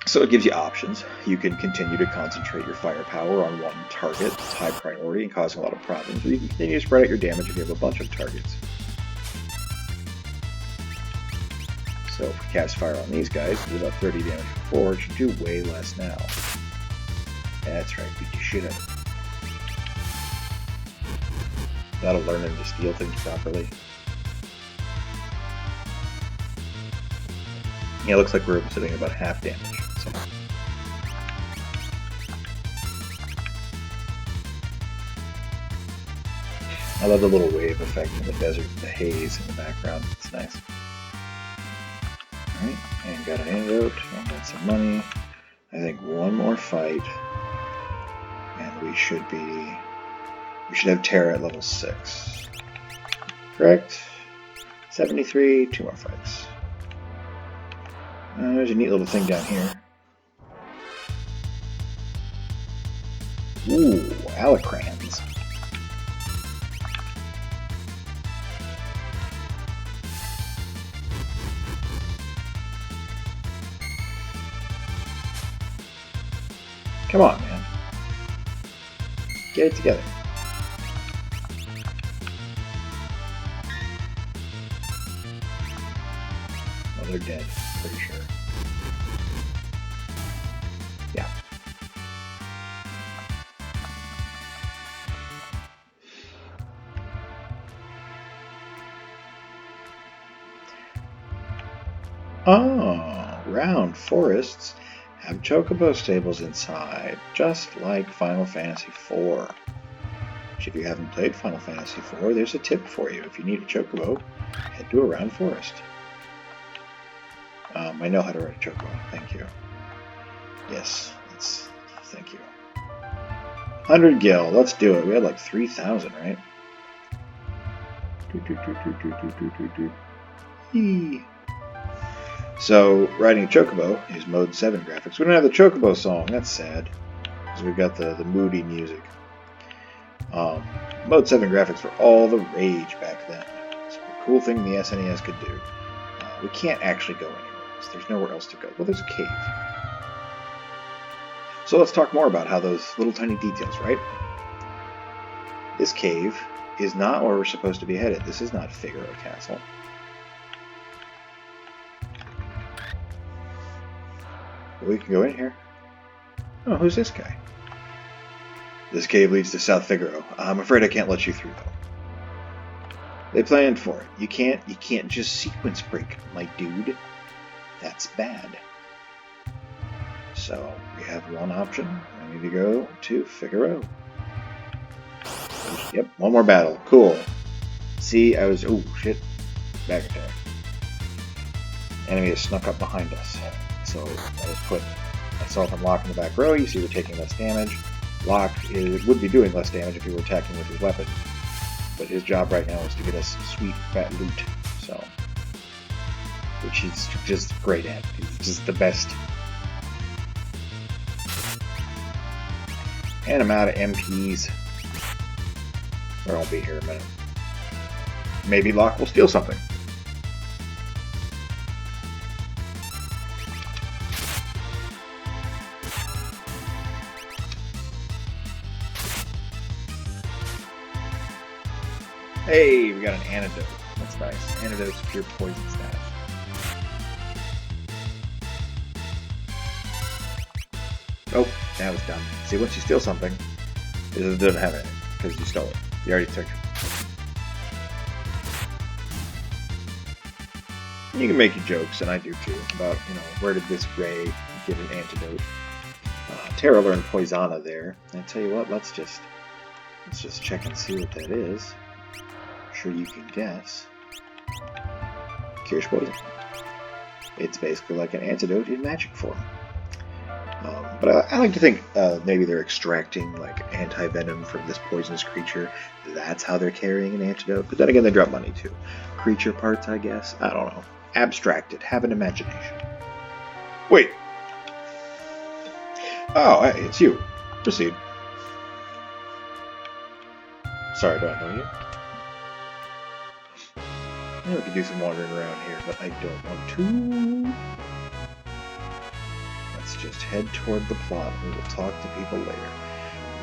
So it gives you options. You can continue to concentrate your firepower on one target. It's high priority and causing a lot of problems. Or you can continue to spread out your damage if you have a bunch of targets. So if we cast fire on these guys, we did about 30 damage before. It should do way less now. That's right, beat the shit out of it. That'll learn him to steal things properly. Yeah, it looks like we're sitting about half damage. So. I love the little wave effect in the desert, the haze in the background. It's nice. Alright, and got an antidote, and got some money. I think one more fight, and we should have Terra at level 6. Correct? 73, 2 more fights. There's a neat little thing down here. Ooh, alacrans. Come on, man. Get it together. Well, they're dead, pretty sure. Yeah. Oh, round forests have chocobo stables inside, just like Final Fantasy IV. Which, if you haven't played Final Fantasy IV, there's a tip for you. If you need a chocobo, head to a round forest. I know how to ride a chocobo. Thank you. Yes, thank you. 100 gil. Let's do it. We had like 3,000, right? So, riding a chocobo is mode 7 graphics. We don't have the chocobo song. That's sad. Because we've got the moody music. Mode 7 graphics were all the rage back then. It's a cool thing the SNES could do. We can't actually go anywhere else. There's nowhere else to go. Well, there's a cave. So let's talk more about how those little tiny details, right? This cave is not where we're supposed to be headed. This is not Figaro Castle. But we can go in here. Oh, who's this guy? This cave leads to South Figaro. I'm afraid I can't let you through, though. They planned for it. You can't just sequence break, my dude. That's bad. So, we have one option. I need to go to Figaro. Yep, one more battle. Cool. See, oh shit. Back attack. Enemy has snuck up behind us. So, I just put myself and Locke in the back row. You see we're taking less damage. Locke would be doing less damage if he were attacking with his weapon. But his job right now is to get us sweet, fat loot. So, which he's just great at. He's just the best. And I'm out of MPs. I won't be here in a minute. Maybe Locke will steal something. Hey, we got an antidote. That's nice. Antidote's pure poison stats. Oh, that was dumb. See, once you steal something, it doesn't have it because you stole it. You already took it. And you can make your jokes, and I do too, about, where did this Ray get an antidote? Terra learned Poisana there. And I tell you what, let's just Let's just check and see what that is. I'm sure you can guess. Cures poison. It's basically like an antidote in magic form. But I like to think maybe they're extracting like anti-venom from this poisonous creature. That's how they're carrying an antidote. But then again, they drop money too. Creature parts, I guess. I don't know. Abstract it. Have an imagination. Wait. Oh, hey, it's you. Proceed. Sorry, do I know you? I know we could do some wandering around here, but I don't want to. Let's just head toward the plot. We will talk to people later.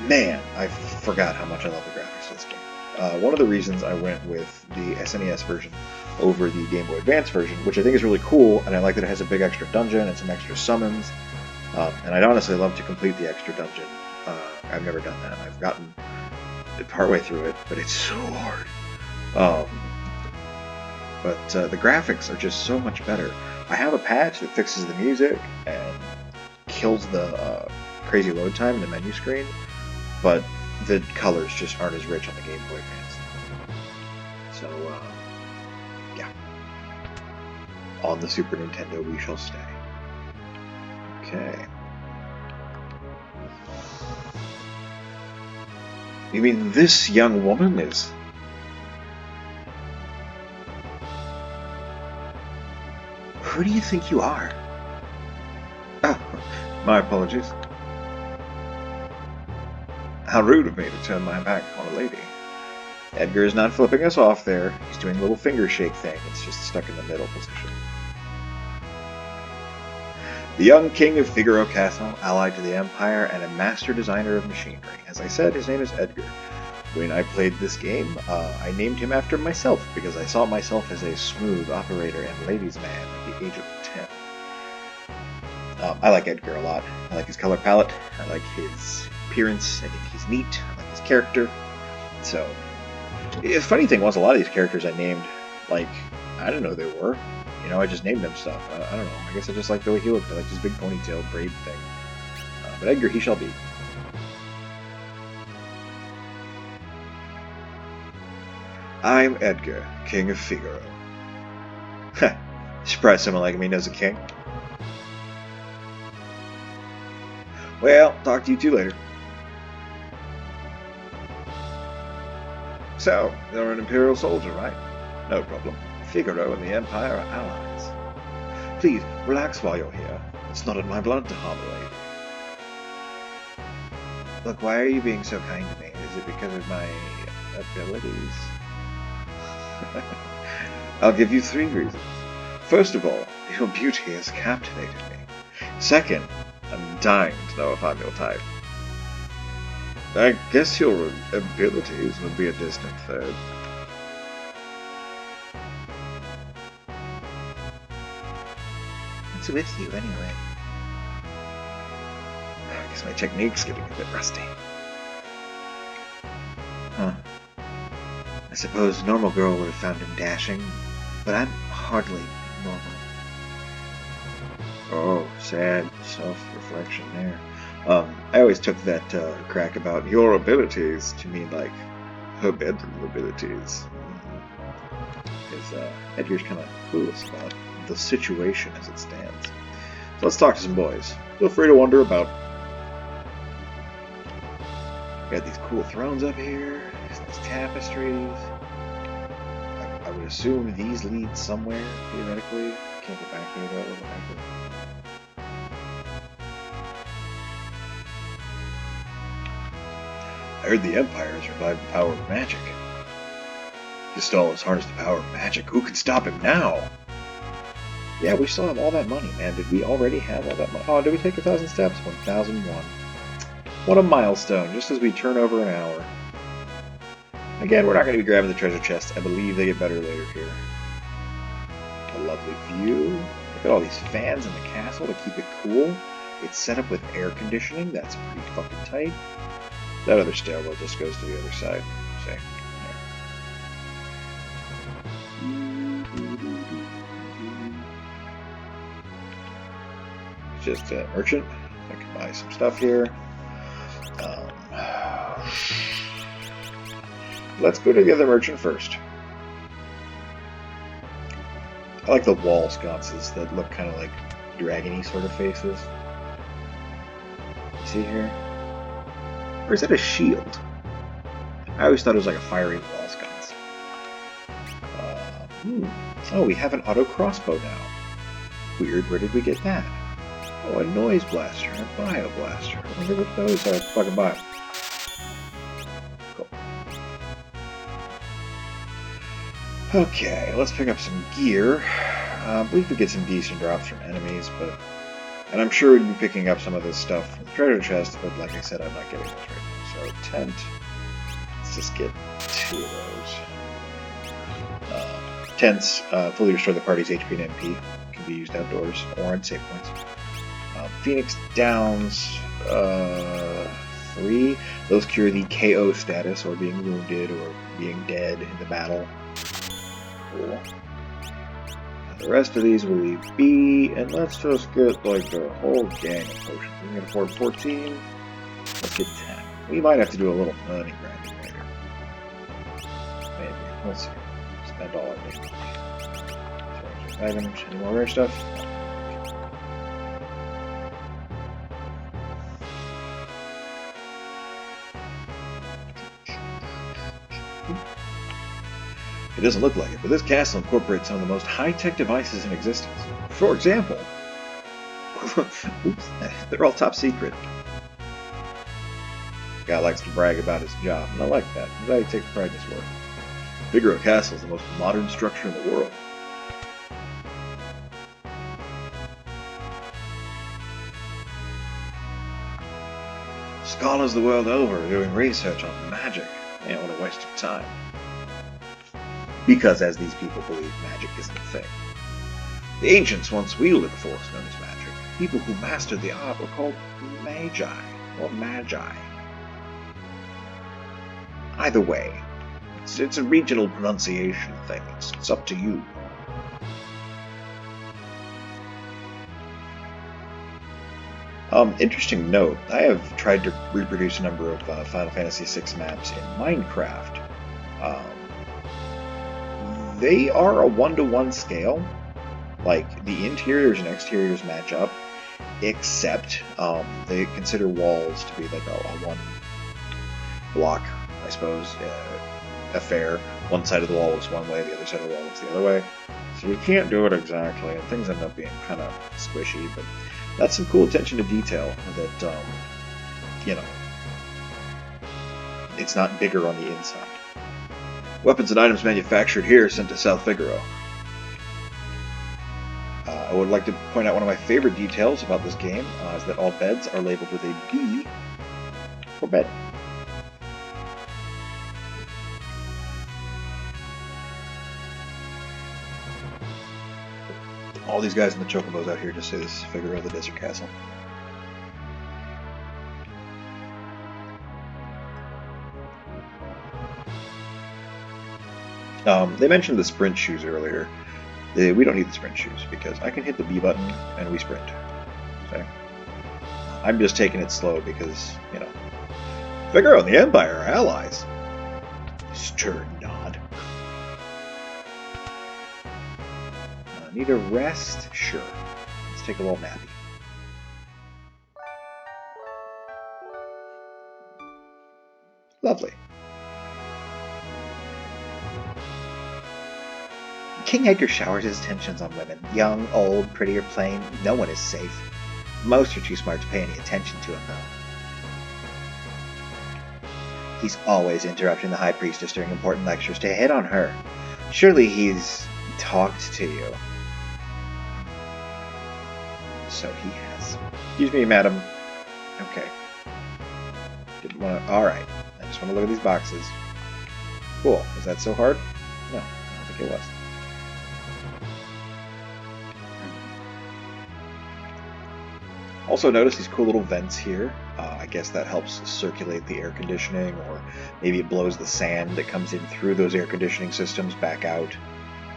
Man, I forgot how much I love the graphics of this game. One of the reasons I went with the SNES version over the Game Boy Advance version, which I think is really cool, and I like that it has a big extra dungeon and some extra summons, and I'd honestly love to complete the extra dungeon. I've never done that. I've gotten partway through it, but it's so hard. But the graphics are just so much better. I have a patch that fixes the music and kills the crazy load time in the menu screen, but the colors just aren't as rich on the Game Boy Advance. So, yeah. On the Super Nintendo we shall stay. Okay. You mean this young woman is... Who do you think you are? Oh, my apologies. How rude of me to turn my back on a lady. Edgar is not flipping us off there. He's doing a little finger shake thing. It's just stuck in the middle position. The young king of Figaro Castle, allied to the Empire, and a master designer of machinery. As I said, his name is Edgar. When I played this game, I named him after myself, because I saw myself as a smooth operator and ladies' man at the age of 10. I like Edgar a lot. I like his color palette. I like his appearance. I think he's neat. I like his character. So, the funny thing was, a lot of these characters I named, like, I didn't know who they were. You know, I just named them stuff. I don't know. I guess I just like the way he looked. I like his big ponytail braid thing. But Edgar, he shall be. I'm Edgar, King of Figaro. Heh, surprised someone like me knows a king. Well, talk to you two later. So, you're an Imperial soldier, right? No problem. Figaro and the Empire are allies. Please, relax while you're here. It's not in my blood to harm a lady. Look, why are you being so kind to me? Is it because of my abilities? I'll give you 3 reasons. First of all, your beauty has captivated me. Second, I'm dying to know if I'm your type. I guess your abilities would be a distant third. What's with you, anyway? I guess my technique's getting a bit rusty. Huh. I suppose a normal girl would have found him dashing, but I'm hardly normal. Oh, sad self-reflection there. I always took that crack about your abilities to mean, like, her bedroom abilities. Because Edgar's kind of clueless about the situation as it stands. So let's talk to some boys. Feel free to wander about. Got these cool thrones up here, these tapestries. I would assume these lead somewhere, theoretically. Can't go back there though, whatever. I heard the Empire has revived the power of magic. Gestalt has harnessed the power of magic. Who can stop him now? Yeah, we still have all that money, man. Did we already have all that money? Oh, did we take 1,000 steps? 1,001. What a milestone, just as we turn over an hour. Again, we're not going to be grabbing the treasure chests. I believe they get better later here. A lovely view. Look at all these fans in the castle to keep it cool. It's set up with air conditioning. That's pretty fucking tight. That other stairwell just goes to the other side. See? There. Just a merchant. I can buy some stuff here. let's go to the other merchant first. I like the wall sconces that look kind of like dragon-y sort of faces. You see here? Or is that a shield? I always thought it was like a fiery wall sconce. Oh, we have an auto crossbow now. Weird, where did we get that? Oh, a noise blaster and a bio blaster. I wonder what those are. Fucking buy. Cool. Okay, let's pick up some gear. I believe we get some decent drops from enemies, and I'm sure we'd be picking up some of this stuff from the treasure chest, but like I said, I'm not getting those right now. So, tent. Let's just get 2 of those. Tents fully restore the party's HP and MP. Can be used outdoors or on save points. Phoenix Downs 3. Those cure the KO status, or being wounded, or being dead in the battle. Cool. The rest of these will leave be, and let's just get like a whole gang of potions. We can afford 14. Let's get 10. We might have to do a little money grinding later. Maybe. We'll see. Spend all our day. Items. Any more rare stuff? It doesn't look like it, but this castle incorporates some of the most high-tech devices in existence. For example, oops, they're all top secret. Guy likes to brag about his job, and I like that. I'm glad he takes pride in his work. Figaro Castle is the most modern structure in the world. Scholars the world over are doing research on magic. Man, what a waste of time. Because, as these people believe, magic isn't a thing. The ancients once wielded a force known as magic. People who mastered the art were called magi, or magi. Either way, it's a regional pronunciation thing. It's up to you. Interesting note, I have tried to reproduce a number of Final Fantasy VI maps in Minecraft. They are a 1-to-1 scale. Like, the interiors and exteriors match up, except they consider walls to be like a 1 block, I suppose, affair. One side of the wall looks one way, the other side of the wall looks the other way. So you can't do it exactly, and things end up being kind of squishy, but that's some cool attention to detail that, you know, it's not bigger on the inside. Weapons and items manufactured here sent to South Figaro. I would like to point out one of my favorite details about this game is that all beds are labeled with a B for bed. All these guys in the chocobos out here just say this is Figaro the Desert Castle. They mentioned the sprint shoes earlier. We don't need the sprint shoes because I can hit the B button and we sprint. Okay? I'm just taking it slow because, you know, Figaro and the Empire are allies. Stern nod. Need a rest? Sure. Let's take a little nappy. Lovely. King Edgar showers his attentions on women. Young, old, pretty, or plain, no one is safe. Most are too smart to pay any attention to him, though. He's always interrupting the High Priestess during important lectures to hit on her. Surely he's talked to you. So he has. Excuse me, madam. Okay. Didn't want to... Alright. I just want to look at these boxes. Cool. Was that so hard? No, I don't think it was. Also notice these cool little vents here. I guess that helps circulate the air conditioning, or maybe it blows the sand that comes in through those air conditioning systems back out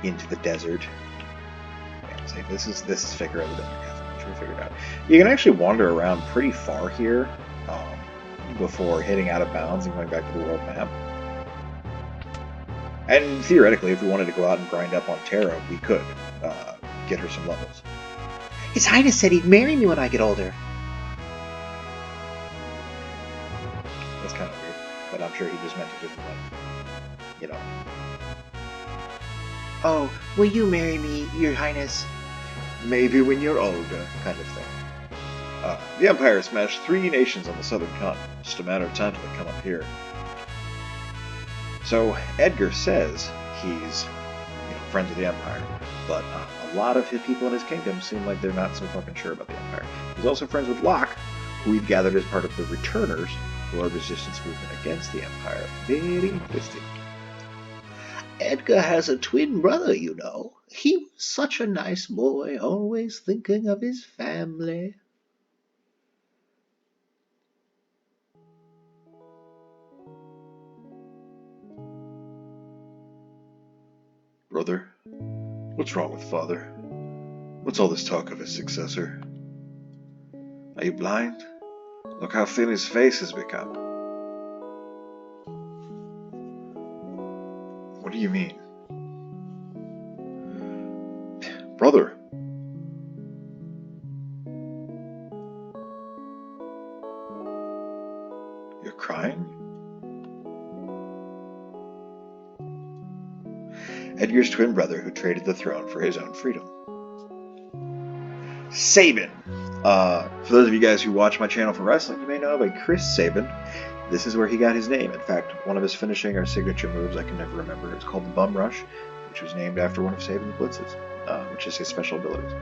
into the desert. Yeah, so this is Figaro the Desert Castle, which we figured out. You can actually wander around pretty far here before hitting out of bounds and going back to the world map. And theoretically, if we wanted to go out and grind up on Terra, we could get her some levels. His Highness said he'd marry me when I get older. That's kind of weird, but I'm sure he just meant it just like, you know. Oh, will you marry me, Your Highness? Maybe when you're older, kind of thing. The Empire smashed 3 nations on the southern continent. Just a matter of time till they come up here. So Edgar says he's, friends with the Empire, but a lot of his people in his kingdom seem like they're not so fucking sure about the Empire. He's also friends with Locke, who we've gathered as part of the Returners, who are a resistance movement against the Empire. Very interesting. Edgar has a twin brother, you know. He was such a nice boy, always thinking of his family. Brother, what's wrong with father? What's all this talk of his successor? Are you blind? Look how thin his face has become. What do you mean? Brother! You're crying? Edgar's twin brother who traded the throne for his own freedom. Sabin! For those of you guys who watch my channel for wrestling, you may know of a Chris Sabin. This is where he got his name. In fact, one of his finishing or signature moves, I can never remember, it's called the Bum Rush, which was named after one of Sabin's blitzes, which is his special abilities.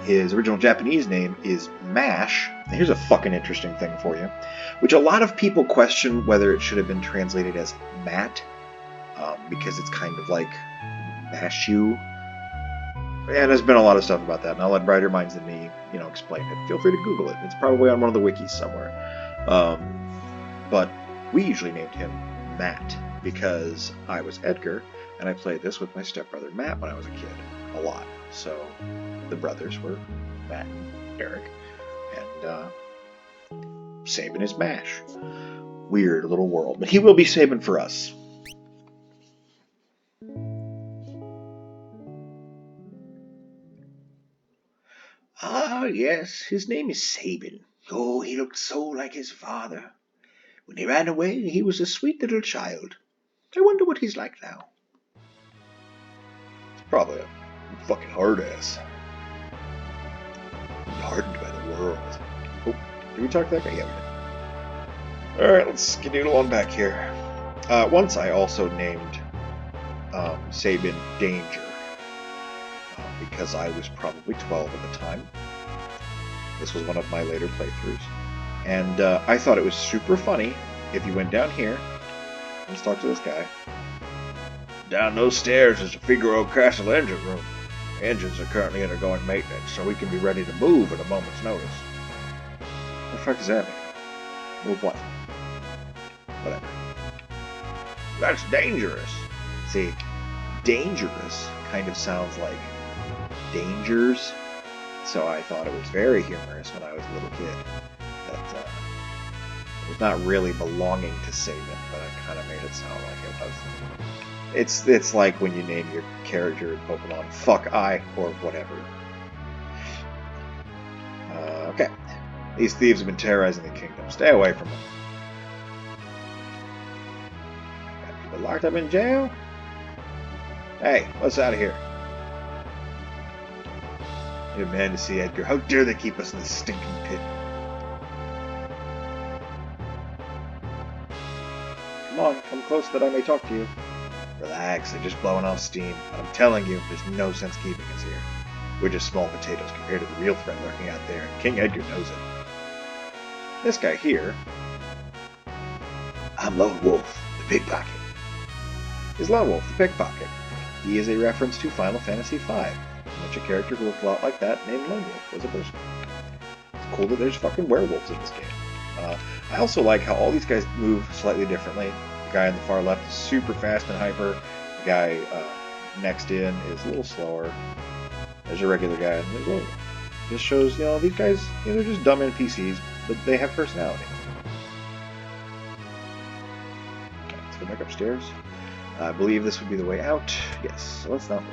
His original Japanese name is Mash. And here's a fucking interesting thing for you, which a lot of people question whether it should have been translated as Matt, because it's kind of like Mashu. And there's been a lot of stuff about that, and I'll let brighter minds than me, explain it. Feel free to Google it. It's probably on one of the wikis somewhere. But we usually named him Matt because I was Edgar, and I played this with my stepbrother Matt when I was a kid, a lot. So the brothers were Matt and Eric, and Sabin is Mash. Weird little world, but he will be Sabin for us. Ah, yes, his name is Sabin. Oh, he looked so like his father. When he ran away, he was a sweet little child. I wonder what he's like now. He's probably a fucking hard ass. Hardened by the world. Oh, did we talk to that guy? Yeah, we did. Alright, let's skedaddle on back here. Once I also named Sabin Danger. Because I was probably 12 at the time. This was one of my later playthroughs. And I thought it was super funny if you went down here. Let's talk to this guy. Down those stairs is the Figaro Castle engine room. The engines are currently undergoing maintenance, so we can be ready to move at a moment's notice. What the fuck does that mean? Move what? Whatever. That's dangerous. See, dangerous kind of sounds like dangers, so I thought it was very humorous when I was a little kid that it was not really belonging to Sabin, but I kind of made it sound like it was. It's like when you name your character in Pokemon Fuck I or whatever. Okay, these thieves have been terrorizing the kingdom. Stay away from them. Got people locked up in jail? Hey, what's out of here? You're a man to see, Edgar. How dare they keep us in this stinking pit? Come on, come close that I may talk to you. Relax, they're just blowing off steam. But I'm telling you, there's no sense keeping us here. We're just small potatoes compared to the real threat lurking out there. King Edgar knows it. This guy here... I'm Lone Wolf, the pickpocket. Is Lone Wolf, the pickpocket. He is a reference to Final Fantasy V, in which a character who looked a lot like that, named Lone Wolf, was a person. It's cool that there's fucking werewolves in this game. I also like how all these guys move slightly differently. The guy on the far left is super fast and hyper. The guy next in is a little slower. There's a regular guy, and there's Lone Wolf. This shows, these guys, they're just dumb NPCs, but they have personality. Okay, let's go back upstairs. I believe this would be the way out. Yes, so let's not leave.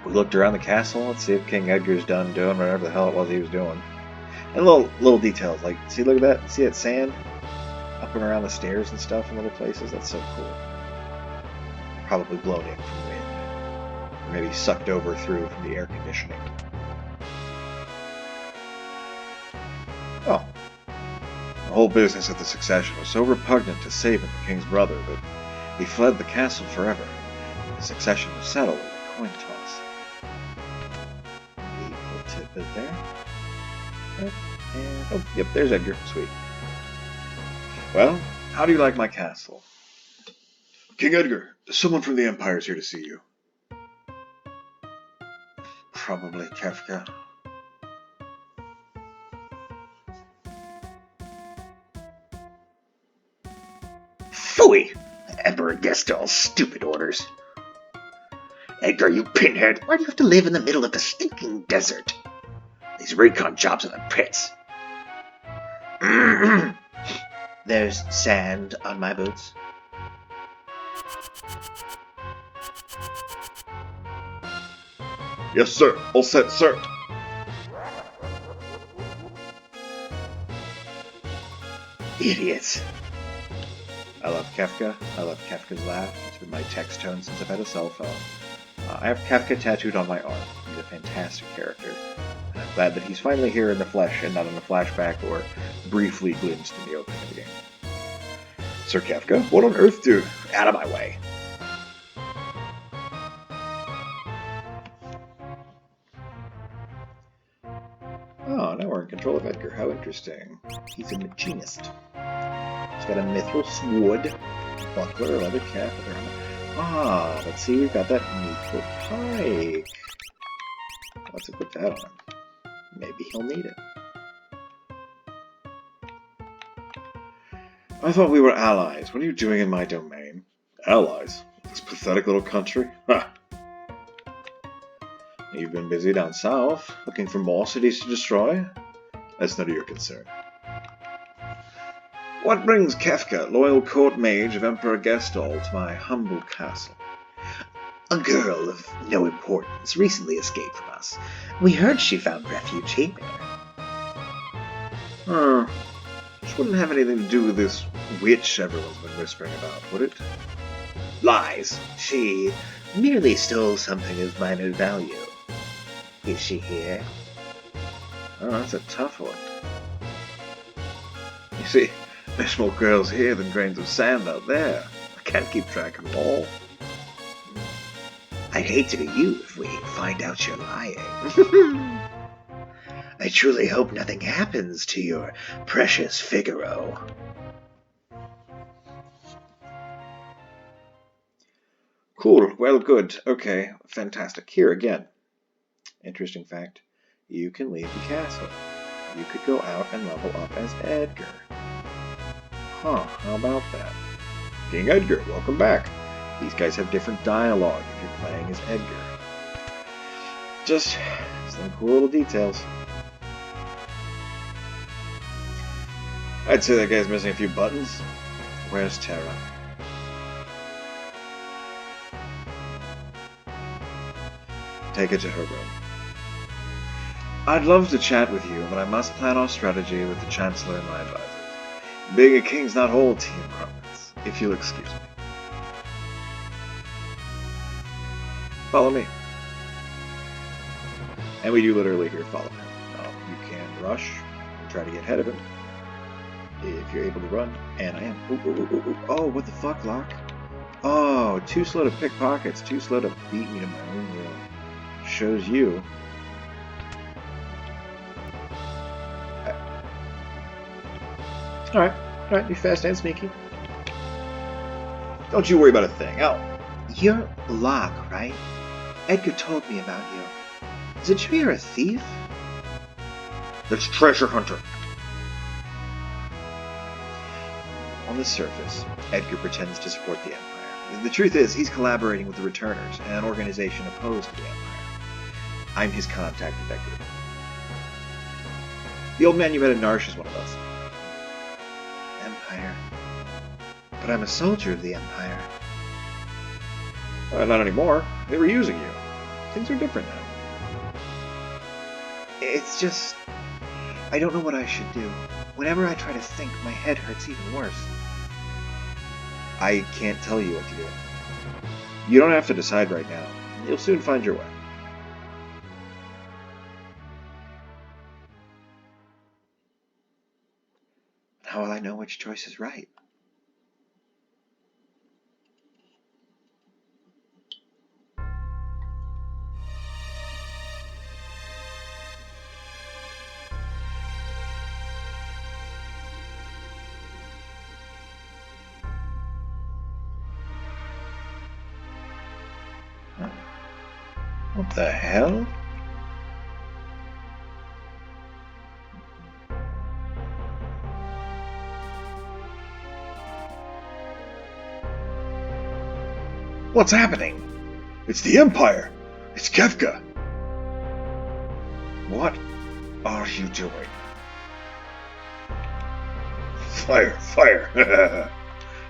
We looked around the castle. Let's see if King Edgar's done doing whatever the hell it was he was doing. And little details, like, see, look at that? See that sand? Up and around the stairs and stuff in little places? That's so cool. Probably blown in from wind. Or maybe sucked over through from the air conditioning. Oh. The whole business of the succession was so repugnant to Sabin, the king's brother, that he fled the castle forever. The succession was settled with a coin toss. Neat little tidbit there. Right. And, oh, yep, there's Edgar. Sweet. Well, how do you like my castle? King Edgar, someone from the Empire's here to see you. Probably Kefka. Phooey! Emperor Gestall's stupid orders. Edgar, you pinhead, why do you have to live in the middle of the stinking desert? These recon jobs are the pits. There's sand on my boots. Yes, sir. All set, sir. Idiots. I love Kefka. I love Kefka's laugh. It's been my text tone since I've had a cell phone. I have Kefka tattooed on my arm. He's a fantastic character. And I'm glad that he's finally here in the flesh and not in the flashback or briefly glimpsed in the opening of the game. Sir Kefka, what on earth do? Out of my way. Oh, now we're in control of Edgar. How interesting. He's a machinist. He's got a mithril sword, buckler, a leather cap, leather helmet. Ah, let's see, we've got that neat little pike. Let's equip that on him. Maybe he'll need it. I thought we were allies. What are you doing in my domain? Allies? This pathetic little country? Ha! You've been busy down south, looking for more cities to destroy? That's none of your concern. What brings Kefka, loyal court mage of Emperor Gestall, to my humble castle? A girl of no importance recently escaped from us. We heard she found refuge here. This wouldn't have anything to do with this witch everyone's been whispering about, would it? Lies. She merely stole something of minor value. Is she here? Oh, that's a tough one. You see, there's more girls here than grains of sand out there. I can't keep track of them all. I'd hate to be you if we find out you're lying. I truly hope nothing happens to your precious Figaro. Cool, well, good. Okay, fantastic. Here again. Interesting fact. You can leave the castle. You could go out and level up as Edgar. Huh, how about that? King Edgar, welcome back. These guys have different dialogue if you're playing as Edgar. Just some cool little details. I'd say that guy's missing a few buttons. Where's Terra? Take her to her room. I'd love to chat with you, but I must plan our strategy with the Chancellor and my advisors. Being a king's not all tea and crumpets, if you'll excuse me. Follow me. And we do literally here follow him. You can rush, try to get ahead of him, if you're able to run, and I am. Oh, what the fuck, Locke? Oh, too slow to pick pockets, too slow to beat me to my own will. Shows you. Alright, be fast and sneaky. Don't you worry about a thing. Oh. You're Locke, right? Edgar told me about you. Is it true you're a thief? That's Treasure Hunter. On the surface, Edgar pretends to support the Empire. The truth is, he's collaborating with the Returners, an organization opposed to the Empire. I'm his contact with that group. The old man you met in Narsh is one of us. Empire. But I'm a soldier of the Empire. Not anymore. They were using you. Things are different now. It's just... I don't know what I should do. Whenever I try to think, my head hurts even worse. I can't tell you what to do. You don't have to decide right now. You'll soon find your way. How will I know which choice is right? What the hell? What's happening? It's the Empire! It's Kefka! What are you doing? Fire! Fire!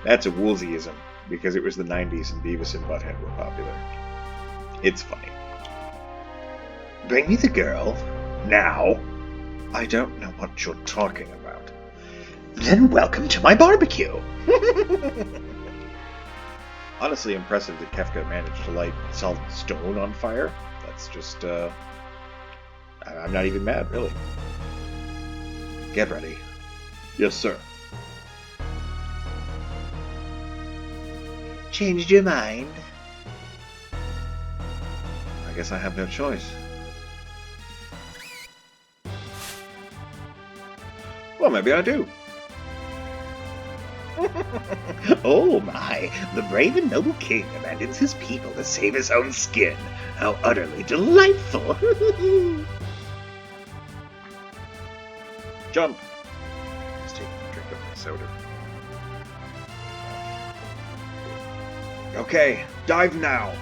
That's a Woolseyism, because it was the 90s and Beavis and Butthead were popular. It's funny. Bring me the girl. Now. I don't know what you're talking about. Then welcome to my barbecue. Honestly impressive that Kefka managed to light solid stone on fire. That's just, I'm not even mad, really. Get ready. Yes, sir. Changed your mind? I guess I have no choice. Well, maybe I do. Oh my, the brave and noble king abandons his people to save his own skin. How utterly delightful. Jump. Just taking a drink of my soda. Okay, dive now.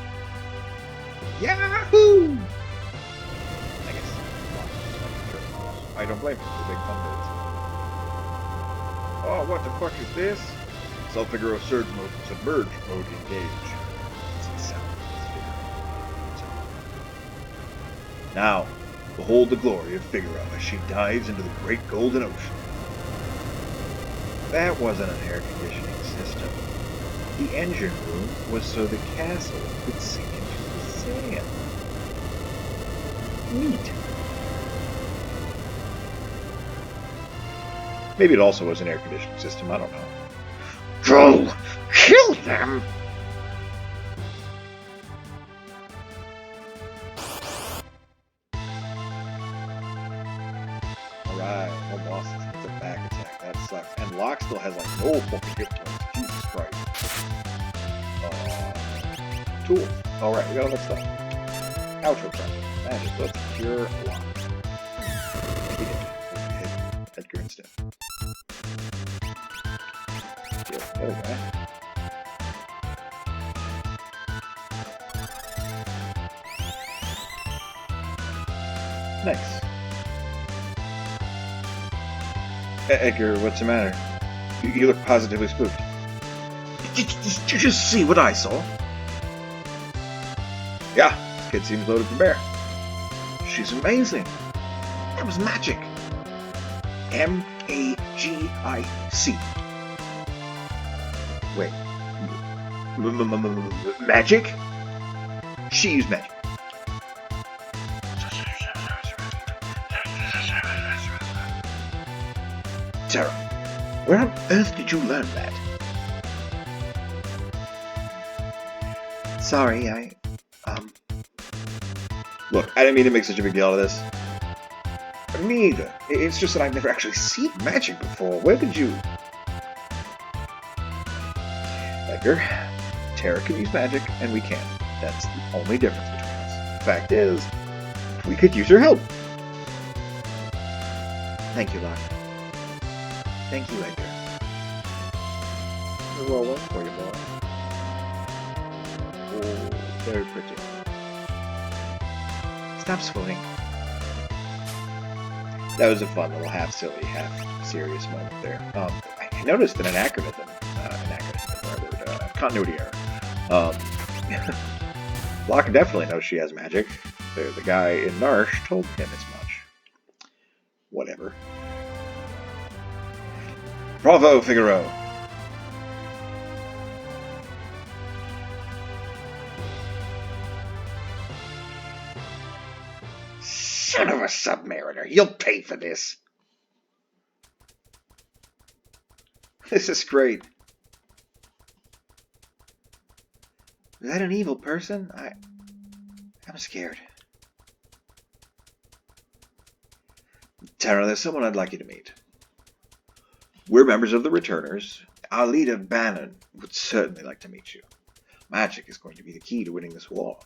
Yahoo! I guess. I don't blame him for big fun birds. Oh, what the fuck is this? Self-Figaro Surge Mode, Submerge Mode engage. Now, behold the glory of Figaro as she dives into the great golden ocean. That wasn't an air conditioning system. The engine room was so the castle could sink into the sand. Neat. Maybe it also was an air conditioning system, I don't know. Go! Kill them! Alright, no bosses. It's a back attack. That sucks. And Locke still has like no fucking hit points. Jesus Christ. Tools. Alright, we got all that stuff. Outro track. Magic. Let's cure Locke. Maybe hit Edgar instead. There we go. Nice. Edgar, what's the matter? You look positively spooked. Did you just see what I saw? Yeah, this kid seems loaded for bear. She's amazing. That was magic. M-A-G-I-C. Wait. Magic? She used magic. Sarah, where on earth did you learn that? Sorry, Look, I didn't mean to make such a big deal out of this. Me either. It's just that I've never actually seen magic before. Where did you... Edgar, Tara can use magic, and we can't. That's the only difference between us. The fact is, we could use her help. Thank you, Locke. Thank you, Edgar. Very well worked for you, boy. Oh, very pretty. Stop swooning. That was a fun little half-silly, half-serious moment there. I noticed that an anachronism continuity error. Locke definitely knows she has magic. The guy in Narsh told him as much. Whatever. Bravo, Figaro! Son of a submariner, you'll pay for this. This is great. Is that an evil person? I'm scared. Tara, there's someone I'd like you to meet. We're members of the Returners. Our leader, Bannon, would certainly like to meet you. Magic is going to be the key to winning this war.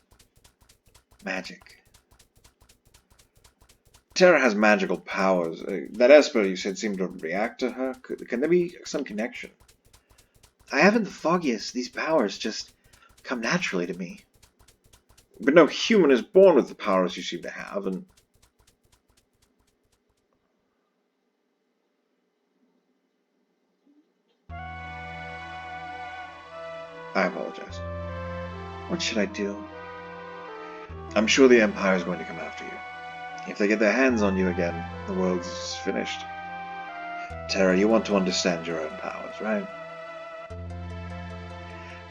Magic. Tara has magical powers. That Esper you said seemed to react to her. Can there be some connection? I haven't the foggiest. These powers just come naturally to me. But no human is born with the powers you seem to have, and... I apologize. What should I do? I'm sure the Empire is going to come after you. If they get their hands on you again, the world's finished. Tara, you want to understand your own powers, right?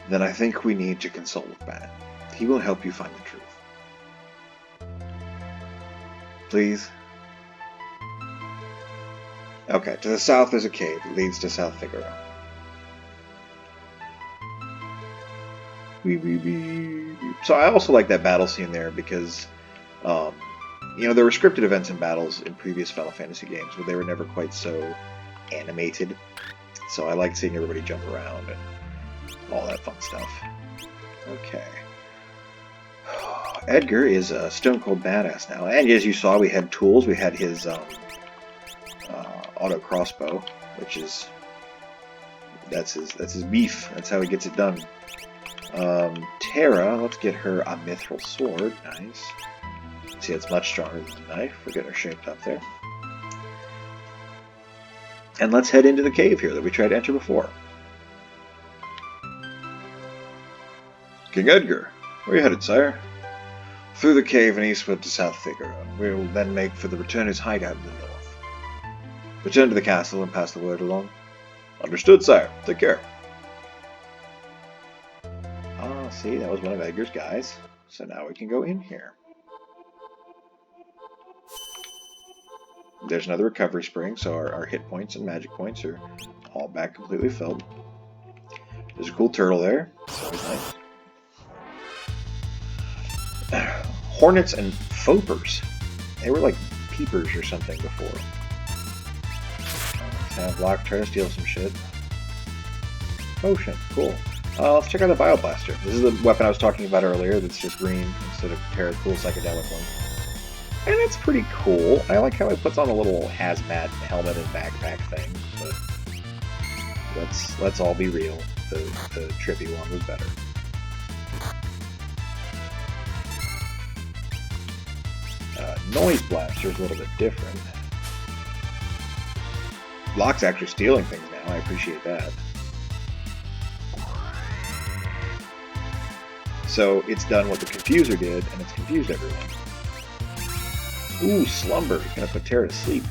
Then I think we need to consult with Bannon. He will help you find the truth. Please? Okay, to the south there's a cave that leads to South Figaro. So I also like that battle scene there because, you know, there were scripted events and battles in previous Final Fantasy games, but they were never quite so animated. So I like seeing everybody jump around and all that fun stuff. Okay. Edgar is a stone cold badass now, and as you saw, we had tools. We had his auto crossbow, which is that's his beef. That's how he gets it done. Tara, let's get her a mithril sword. Nice. See, it's much stronger than the knife. We'll get her shaped up there. And let's head into the cave here that we tried to enter before. King Edgar, where are you headed, sire? Through the cave and eastward to South Figaro. We will then make for the Returners' hideout in the north. Return to the castle and pass the word along. Understood, sire. Take care. Ah, see, that was one of Edgar's guys. So now we can go in here. There's another recovery spring, so our hit points and magic points are all back completely filled. There's a cool turtle there. That's always nice. Hornets and Fopers. They were like peepers or something before. Let's have Locke try to steal some shit. Potion, cool. Let's check out the Bioblaster. This is the weapon I was talking about earlier that's just green instead of Tara's cool psychedelic one. And it's pretty cool. I like how it puts on a little hazmat helmet and backpack thing, but let's all be real. The trippy one was better. Noise Blaster is a little bit different. Locke's actually stealing things now. I appreciate that. So it's done what the Confuser did, and it's confused everyone. Ooh, Slumber. He's gonna put Tara to sleep.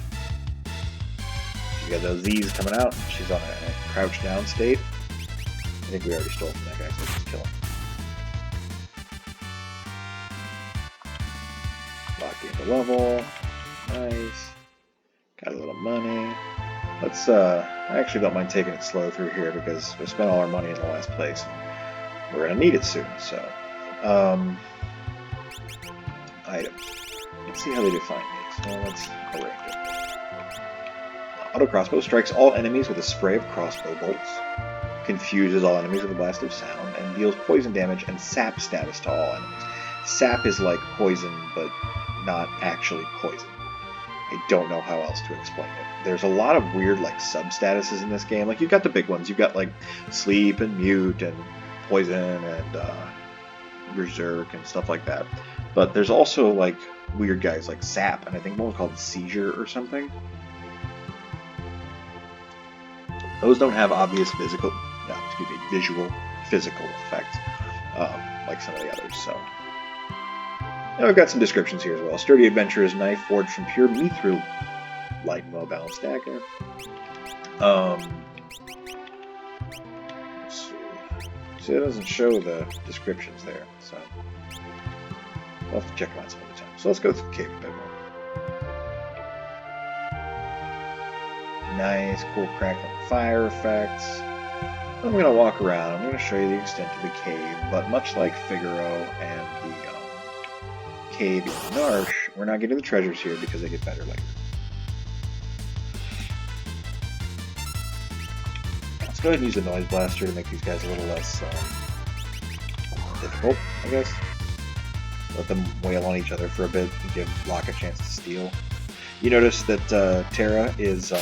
You got those Z's coming out. She's on a crouch down state. I think we already stole from that guy, so let's just kill him. Lock into level. Nice. Got a little money. Let's, I actually don't mind taking it slow through here because we spent all our money in the last place. We're gonna need it soon, so. Items. Let's see how they define these. Well, let's arrange it. Auto crossbow strikes all enemies with a spray of crossbow bolts, confuses all enemies with a blast of sound, and deals poison damage and sap status to all enemies. Sap is like poison, but not actually poison. I don't know how else to explain it. There's a lot of weird like sub-statuses in this game. Like you've got the big ones. You've got like sleep and mute and poison and berserk and stuff like that. But there's also like weird guys like sap, and I think one was called seizure or something. Those don't have obvious visual physical effect, like some of the others. So, now we've got some descriptions here as well. Sturdy adventurer's knife forged from pure mithril, light and well-balanced dagger. Let's see. So it doesn't show the descriptions there, so we'll have to check them out some other time. So let's go through the cave a bit more. Nice, cool crackling fire effects. I'm going to walk around. I'm going to show you the extent of the cave, but much like Figaro and the cave in Narsh, we're not getting the treasures here because they get better later. Let's go ahead and use the noise blaster to make these guys a little less difficult, I guess. Let them wail on each other for a bit and give Locke a chance to steal. You notice that Terra is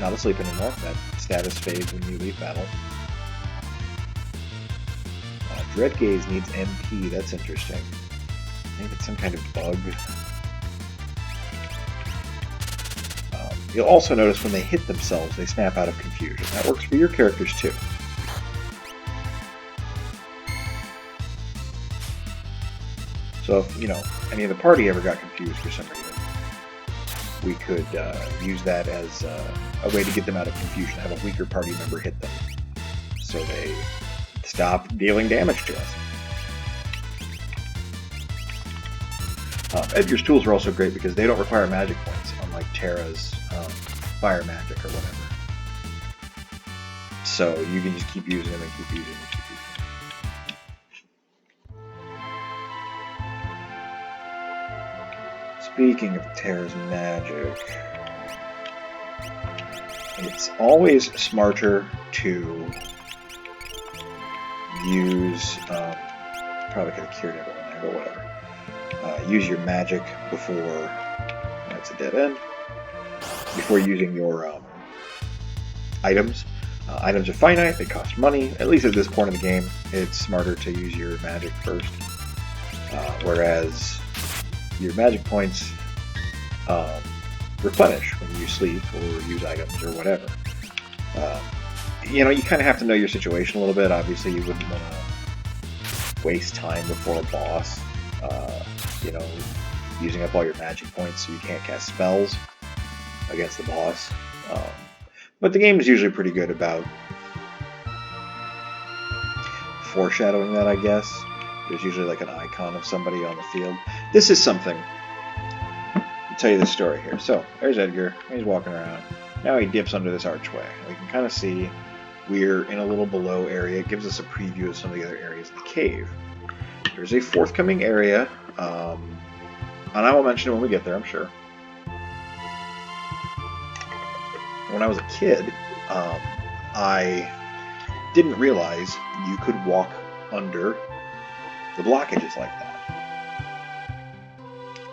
not asleep anymore. That status fades when you leave battle. Dreadgaze needs MP. That's interesting. I think it's some kind of bug. You'll also notice when they hit themselves, they snap out of confusion. That works for your characters too. So if, any of the party ever got confused for some reason, we could use that as a way to get them out of confusion, have a weaker party member hit them, so they stop dealing damage to us. Edgar's tools are also great because they don't require magic points, unlike Terra's fire magic or whatever. So you can just keep using them and keep using them and keep using them. Speaking of Terra's magic, it's always smarter to use, probably could have cured everyone there, but whatever. Use your magic before, that's a dead end, before using your items. Items are finite, they cost money. At least at this point in the game, it's smarter to use your magic first. Whereas your magic points replenish when you sleep or use items or whatever. You kind of have to know your situation a little bit. Obviously, you wouldn't want to waste time before a boss, using up all your magic points so you can't cast spells against the boss. But the game is usually pretty good about foreshadowing that, I guess. There's usually like an icon of somebody on the field. This is something. I'll tell you this story here. So, there's Edgar. He's walking around. Now he dips under this archway. We can kind of see we're in a little below area. It gives us a preview of some of the other areas of the cave. There's a forthcoming area, and I will mention it when we get there, I'm sure. When I was a kid, I didn't realize you could walk under the blockages like that.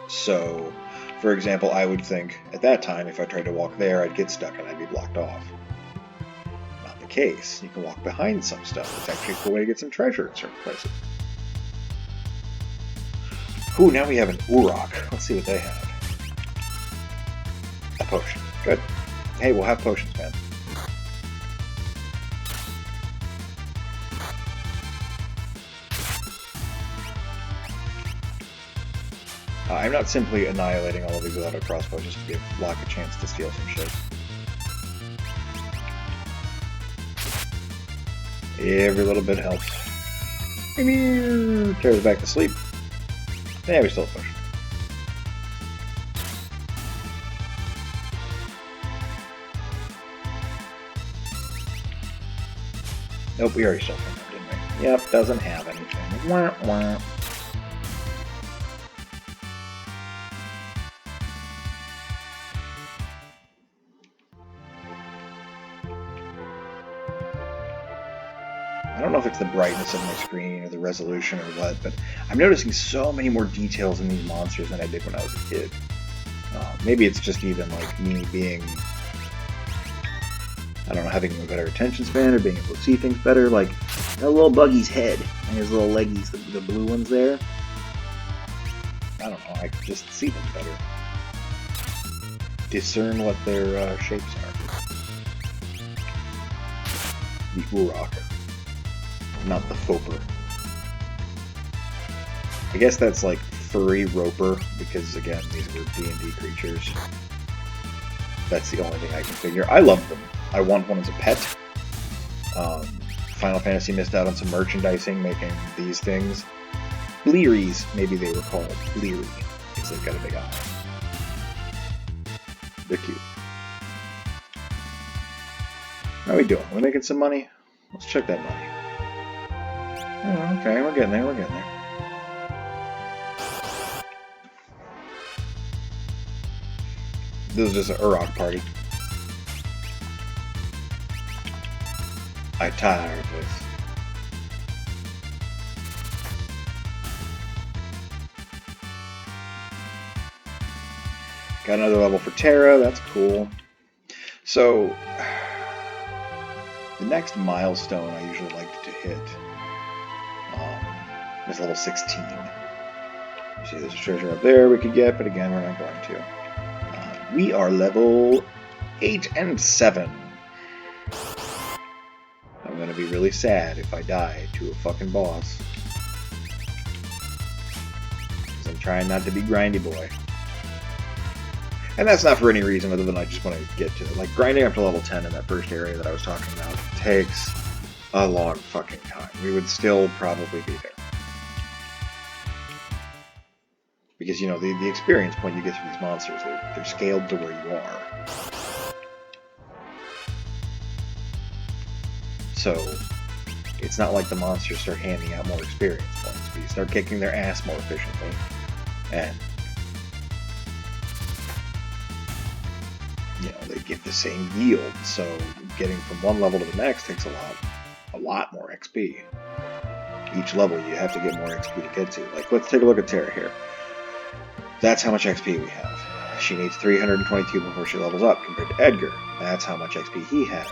So, for example, I would think at that time if I tried to walk there, I'd get stuck and I'd be blocked off. Not the case. You can walk behind some stuff. It's actually a cool way to get some treasure in certain places. Ooh, now we have an OWCH. Let's see what they have. A potion. Good. Hey, we'll have potions, man. I'm not simply annihilating all of these without a crossbow just to give Locke a chance to steal some shit. Every little bit helps. Terra's back to sleep. Yeah, we still have potion. Nope, we already stole from him, didn't we? Yep, doesn't have anything. Wah, wah. I don't know if it's the brightness of my screen or the resolution or what, but I'm noticing so many more details in these monsters than I did when I was a kid. Maybe it's just even like me being, I don't know, having a better attention span or being able to see things better. Like that little buggy's head and his little leggies, the blue ones there. I don't know, I can just see them better. Discern what their shapes are. The OWCH. not the Foper. I guess that's like furry roper, because again, these were D&D creatures. That's the only thing I can figure. I love them. I want one as a pet. Final Fantasy missed out on some merchandising making these things. Bleeries, maybe they were called. Bleery, because they've got a big eye. They're cute. How are we doing? We're making some money? Let's check that money. Oh, okay, we're getting there, we're getting there. This is just an Urok party. I'm tired of this. Got another level for Terra, that's cool. So, the next milestone I usually like to hit is level 16. You see there's a treasure up there we could get, but again, we're not going to. We are level 8 and 7. I'm going to be really sad if I die to a fucking boss. Because I'm trying not to be grindy boy. And that's not for any reason other than I just want to get to it. Like, grinding up to level 10 in that first area that I was talking about takes a long fucking time. We would still probably be there. Because, you know, the experience point you get through these monsters, they're scaled to where you are. So, it's not like the monsters start handing out more experience points. But you start kicking their ass more efficiently. And, you know, they give the same yield. So, getting from one level to the next takes a lot more XP. Each level you have to get more XP to get to. Like, let's take a look at Terra here. That's how much XP we have. She needs 322 before she levels up, compared to Edgar. That's how much XP he has.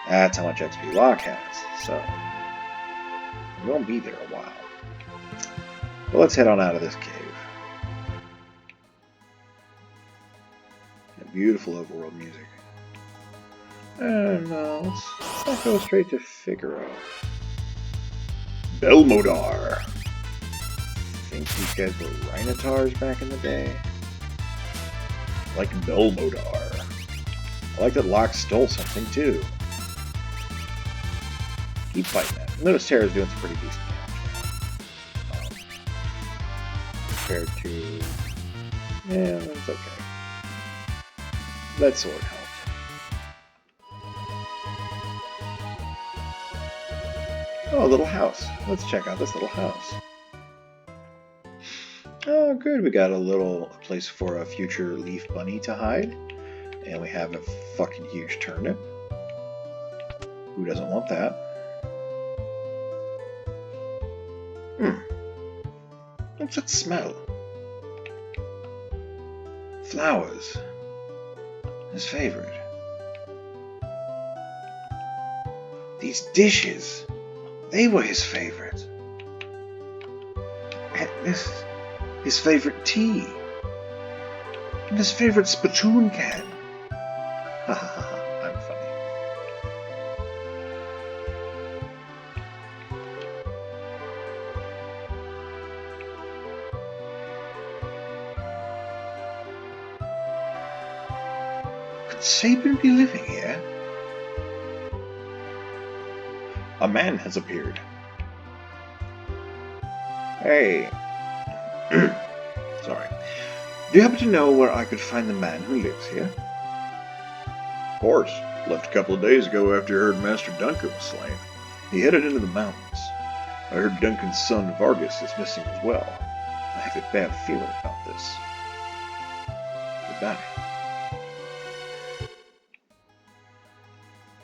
That's how much XP Locke has. So, we won't be there a while. But let's head on out of this cave. Beautiful overworld music. And let's not go straight to Figaro. Belmodar. I think these guys were Rhinotars back in the day. I like Belmodar. I like that Locke stole something too. Keep fighting that. Notice Terra's doing some pretty decent damage. Compared to... yeah, that's okay. That sword helped. Oh, a little house. Let's check out this little house. Oh, good. We got a little place for a future leaf bunny to hide. And we have a fucking huge turnip. Who doesn't want that? What's that smell? Flowers. His favorite. These dishes. They were his favorite. And this is his favorite tea. And his favorite spittoon can. Ha ha ha, I'm funny. Could Sabin be living here? A man has appeared. Hey. Sorry. Do you happen to know where I could find the man who lives here? Of course. Left a couple of days ago after I heard Master Duncan was slain. He headed into the mountains. I heard Duncan's son Vargas is missing as well. I have a bad feeling about this. Goodbye.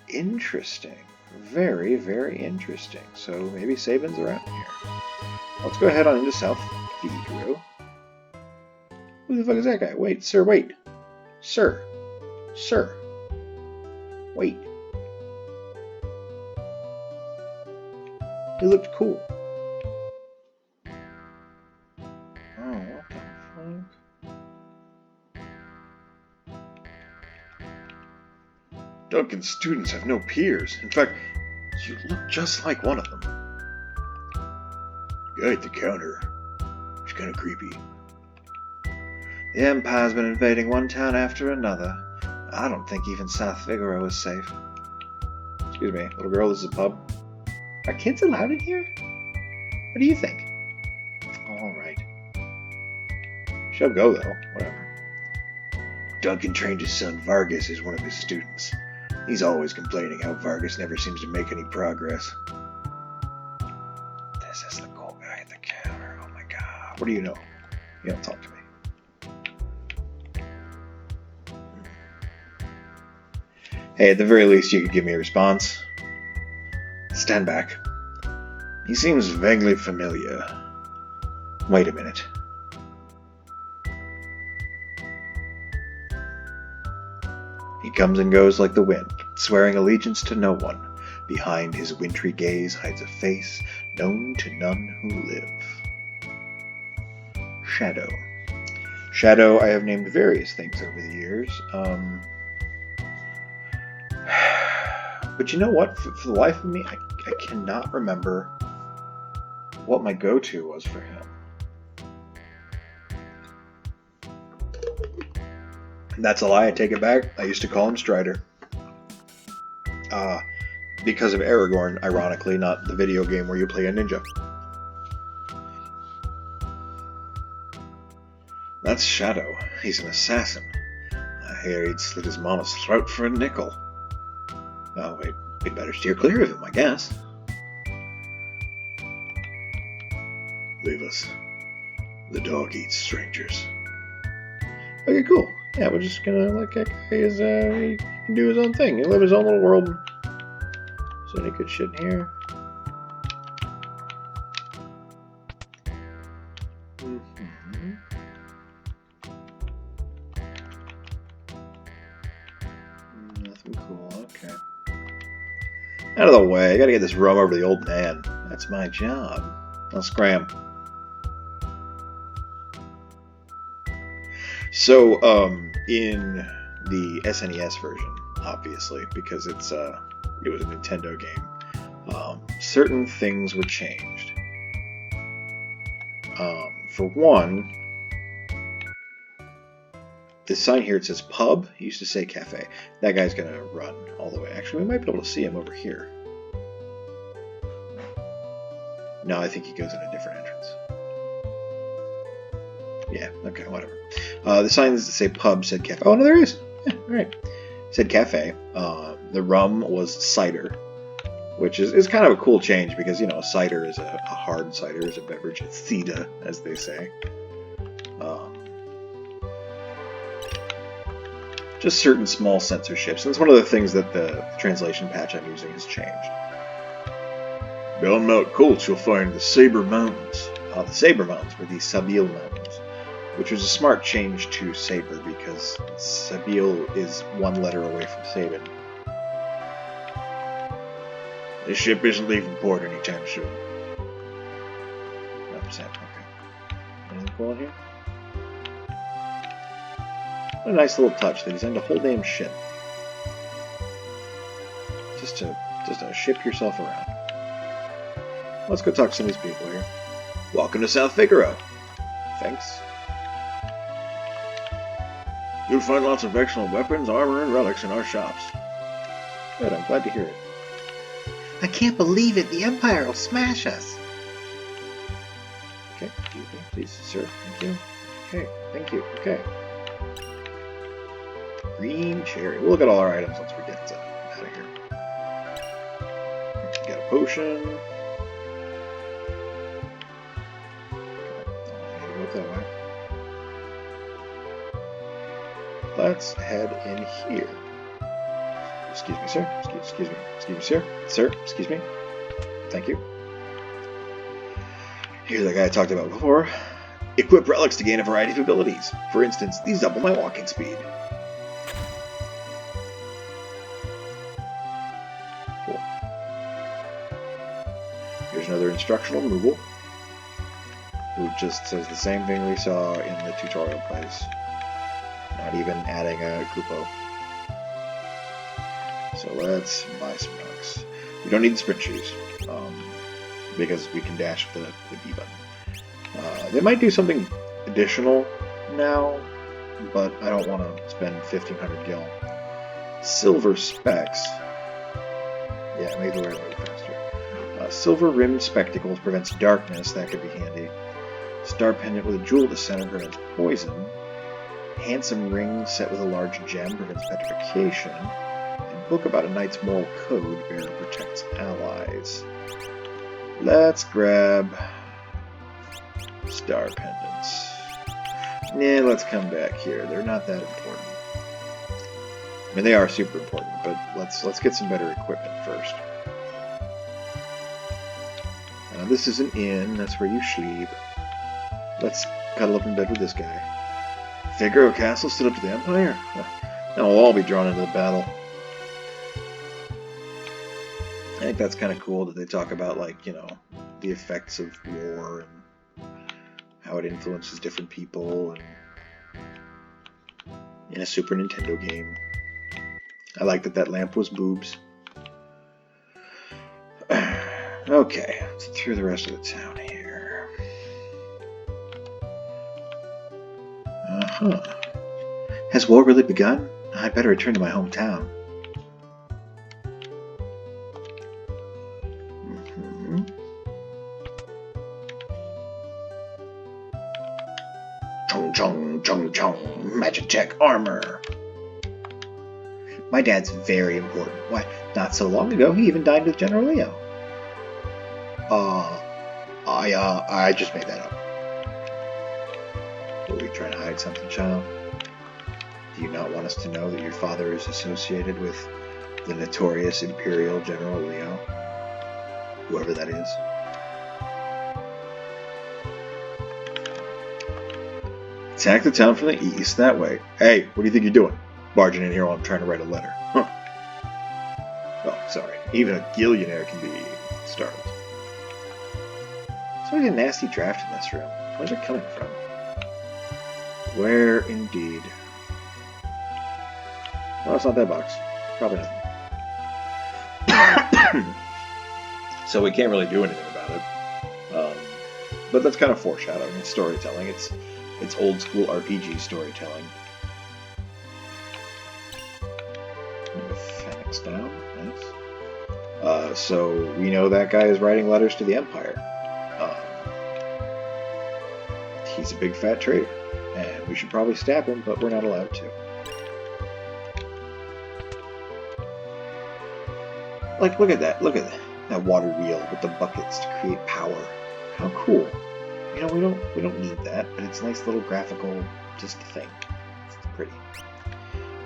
Interesting. Very, very interesting. So maybe Sabin's around here. Let's go ahead on into South Figaro. Who the fuck is that guy? Wait, sir, wait. Sir. Sir. Wait. He looked cool. Oh, what the fuck? Duncan's students have no peers. In fact, you look just like one of them. Guy at the counter. He's kind of creepy. The Empire's been invading one town after another. I don't think even South Figaro is safe. Excuse me, little girl, this is a pub. Are kids allowed in here? What do you think? All right. She'll go, though. Whatever. Duncan trained his son Vargas as one of his students. He's always complaining how Vargas never seems to make any progress. This is the cool guy at the counter. Oh my god. What do you know? You don't talk to me. Hey, at the very least, you could give me a response. Stand back. He seems vaguely familiar. Wait a minute. He comes and goes like the wind, swearing allegiance to no one. Behind his wintry gaze hides a face known to none who live. Shadow. Shadow I have named various things over the years. But you know what? For the life of me, I cannot remember what my go-to was for him. That's a lie, I take it back. I used to call him Strider. Because of Aragorn, ironically, not the video game where you play a ninja. That's Shadow. He's an assassin. I hear he'd slit his mama's throat for a nickel. Oh, wait, we'd better steer clear of him, I guess. Leave us. The dog eats strangers. Okay, cool. Yeah, we're just gonna let that guy he can do his own thing. He live his own little world. Is there any good shit in here? Nothing cool, okay. Out of the way, I gotta get this rum over to the old man. That's my job. I'll scram. So, in the SNES version, obviously, because it was a Nintendo game, certain things were changed. For one, the sign here, it says pub. It used to say cafe. That guy's gonna run all the way. Actually, we might be able to see him over here. No, I think he goes in a different entrance. Yeah, okay, whatever. The signs that say pub said cafe. Oh, no, there is. Yeah, all right. It said cafe. The rum was cider, which is kind of a cool change because, you know, cider is a hard cider, is a beverage. It's cider, as they say. Just certain small censorships. And it's one of the things that the translation patch I'm using has changed. Beyond Mount Colts, you'll find the Saber Mountains. The Saber Mountains were the Sabil Mountains, which was a smart change to Saber because Sabil is one letter away from Sabin. This ship isn't leaving port anytime soon. 9%, okay. Anything cool in here? What a nice little touch. They designed a whole damn ship. Just to ship yourself around. Let's go talk to some of these people here. Welcome to South Figaro. Thanks. You'll find lots of excellent weapons, armor, and relics in our shops. Good, I'm glad to hear it. I can't believe it. The Empire will smash us. Okay, excuse me, please, sir. Thank you. Okay, thank you. Okay. Green cherry. We'll look at all our items once we get out of here. Got a potion. Go that way. Let's head in here. Excuse me, sir. Excuse me. Excuse me, sir. Sir, excuse me. Thank you. Here's the guy I talked about before. Equip relics to gain a variety of abilities. For instance, these double my walking speed. Cool. Here's another instructional Moogle, who just says the same thing we saw in the tutorial place. Not even adding a Kupo. So let's buy some relics. We don't need the sprint shoes. because we can dash with the B button. They might do something additional now, but I don't want to spend 1,500 gil. Silver specs. Yeah, make the wear move faster. Silver rimmed spectacles prevents darkness. That could be handy. Star pendant with a jewel at the center prevents poison. Handsome ring set with a large gem prevents petrification. And book about a knight's moral code. Bearer protects allies. Let's grab star pendants. Nah, let's come back here. They're not that important. I mean, they are super important, but let's get some better equipment first. This is an inn. That's where you sleep. Let's cuddle up in bed with this guy. Figaro Castle stood up to the Empire? Now we'll all be drawn into the battle. I think that's kind of cool that they talk about, like, you know, the effects of war and how it influences different people and in a Super Nintendo game. I like that lamp was boobs. Okay, let's through the rest of the town here. Has war really begun? I'd better return to my hometown. Chung chung chung chung. Magitech armor. My dad's very important. Why, not so long ago, he even dined with General Leo. I just made that up. Were we trying to hide something, child? Do you not want us to know that your father is associated with the notorious Imperial General Leo? Whoever that is. Attack the town from the east, that way. Hey, what do you think you're doing? Barging in here while I'm trying to write a letter. Huh. Oh, sorry. Even a gillionaire can be startled. It's always a nasty draft in this room. Where's it coming from? Where indeed? Oh, it's not that box. Probably nothing. So we can't really do anything about it. But that's kind of foreshadowing. It's storytelling. It's old school RPG storytelling. Phoenix down. Nice. So we know that guy is writing letters to the Empire. He's a big fat traitor, and we should probably stab him, but we're not allowed to. Like, look at that. Look at that water wheel with the buckets to create power. How cool. You know, we don't need that, but it's a nice little graphical just thing. It's pretty.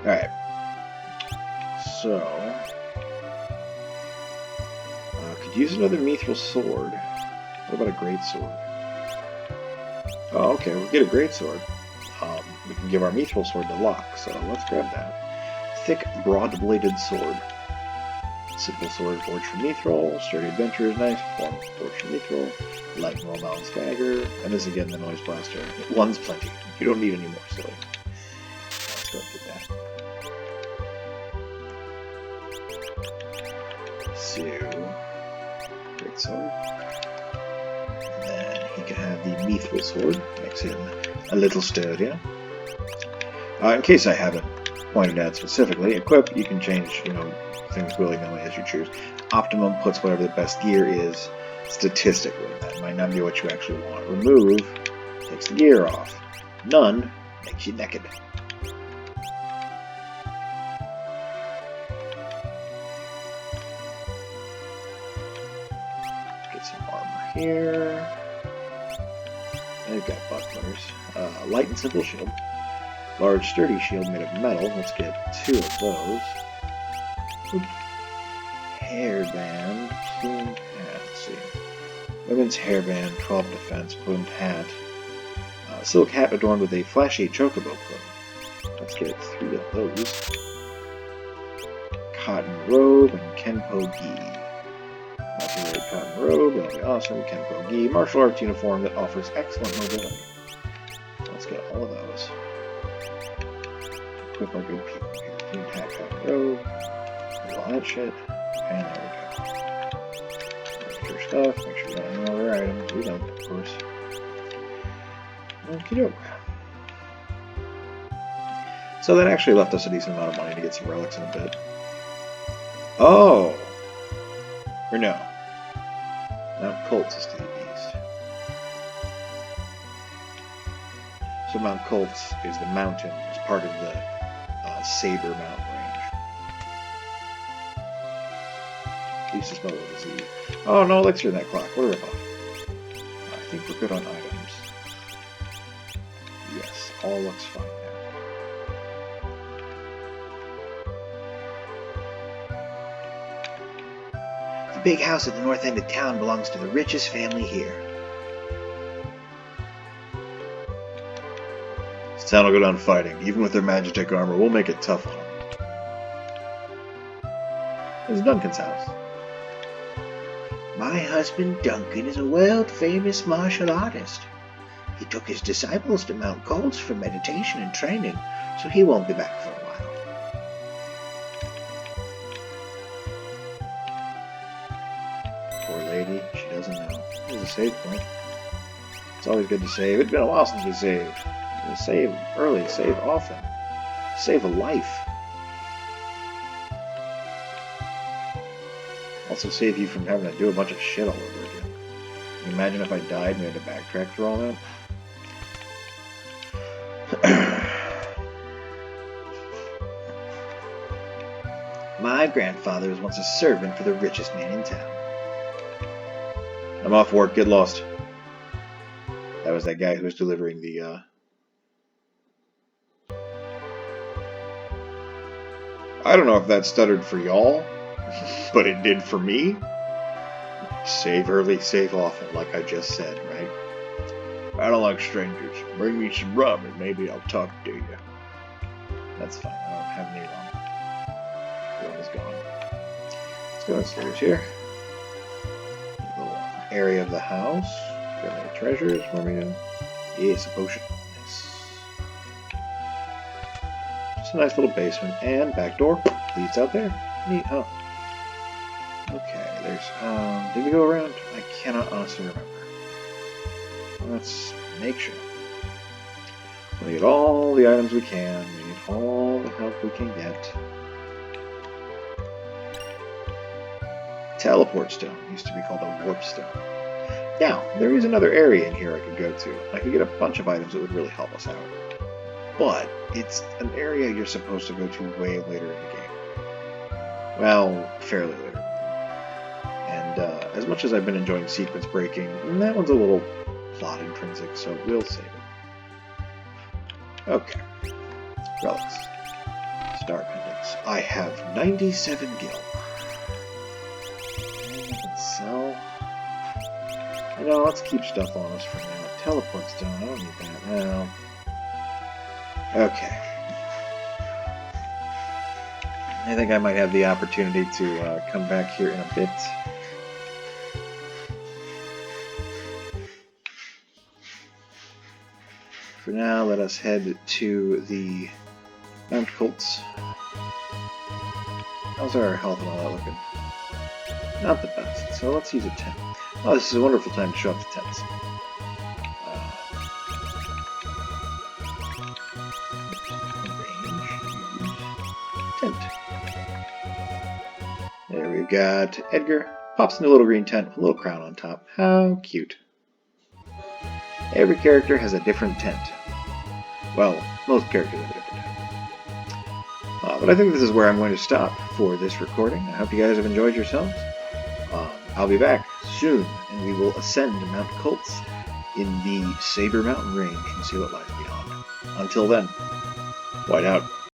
Alright. So could use another mithril sword. What about a great sword? Oh, okay, we'll get a great sword. We can give our mithril sword to Locke, so let's grab that. Thick, broad-bladed sword. Simple sword forged from mithril. Sturdy adventurer's knife forged from mithril. Light and well-balanced dagger. And this again, the noise blaster. One's plenty. You don't need any more, silly. Let's go get that. So, great sword. And then he can have the mithril sword. Makes him a little sturdier. In case I haven't pointed out specifically, equip, you can change, things willy-nilly as you choose. Optimum puts whatever the best gear is statistically. That might not be what you actually want. Remove takes the gear off. None makes you naked. Get some armor here. They've got bucklers. Light and simple shield. Large sturdy shield made of metal. Let's get 2 of those. Oops. Hairband, plumed hat. Let's see. Women's hairband, 12 defense, plumed hat. Silk hat adorned with a flashy chocobo plume. Let's get 3 of those. Cotton robe and Kenpo gi. Multi-layered cotton robe, that'll be awesome. Kenpo gi, martial arts uniform that offers excellent mobility. Let's get all of those. Equip our good people here. Plumed hat, cotton robe. All that shit. And there we go. your stuff, make sure you got any other items. We don't, of course. Okie doke. So that actually left us a decent amount of money to get some relics in a bit. Oh! Or no. Mount Kolts is to the east. So Mount Kolts is the mountain, is part of the Saber Mountain Range. I used to spell it with a Z. Oh, no elixir in that clock. What a ripoff. I think we're good on items. Yes, all looks fine now. The big house at the north end of town belongs to the richest family here. This town will go down fighting. Even with their Magitech armor, we'll make it tough on them. This is Duncan's house. My husband Duncan is a world-famous martial artist. He took his disciples to Mount Kolts for meditation and training, so he won't be back for a while. Poor lady, she doesn't know. There's a save point. It's always good to save. It's been a while since we saved. Save early, save often. Save a life. Also save you from having to do a bunch of shit all over again. Can you imagine if I died and we had to backtrack through all that? My grandfather was once a servant for the richest man in town. I'm off work, get lost. That was that guy who was delivering the, I don't know if that stuttered for y'all, but it did for me. Save early, save often, like I just said, right? I don't like strangers. Bring me some rum and maybe I'll talk to you. That's fine, I don't have any rum. Rum is gone. Let's go upstairs here. A little area of the house. Got any treasures for me to... Yes, a potion. A nice little basement and back door leads out there. Neat, huh? Okay, there's did we go around? I cannot honestly remember. Let's make sure. We need all the items we can. We need all the help we can get. Teleport stone used to be called a warp stone. Now, there is another area in here I could go to. I could get a bunch of items that would really help us out. But it's an area you're supposed to go to way later in the game. Well, fairly later in the game. And as much as I've been enjoying sequence breaking, that one's a little plot intrinsic, so we'll save it. Okay. Relics. Star pendants. I have 97 gil. So, you know, let's keep stuff on us for now. Teleport stone, I don't need that now. Okay. I think I might have the opportunity to come back here in a bit. For now, let us head to the Mount Kolts. How's our health and all that looking? Not the best, so let's use a tent. Oh, this is a wonderful time to show off the tents. There we've got Edgar. Pops in a little green tent with a little crown on top. How cute. Every character has a different tent. Well, most characters have a different tent. But I think this is where I'm going to stop for this recording. I hope you guys have enjoyed yourselves. I'll be back soon, and we will ascend Mount Kolts in the Saber Mountain Range and see what lies beyond. Until then, white out.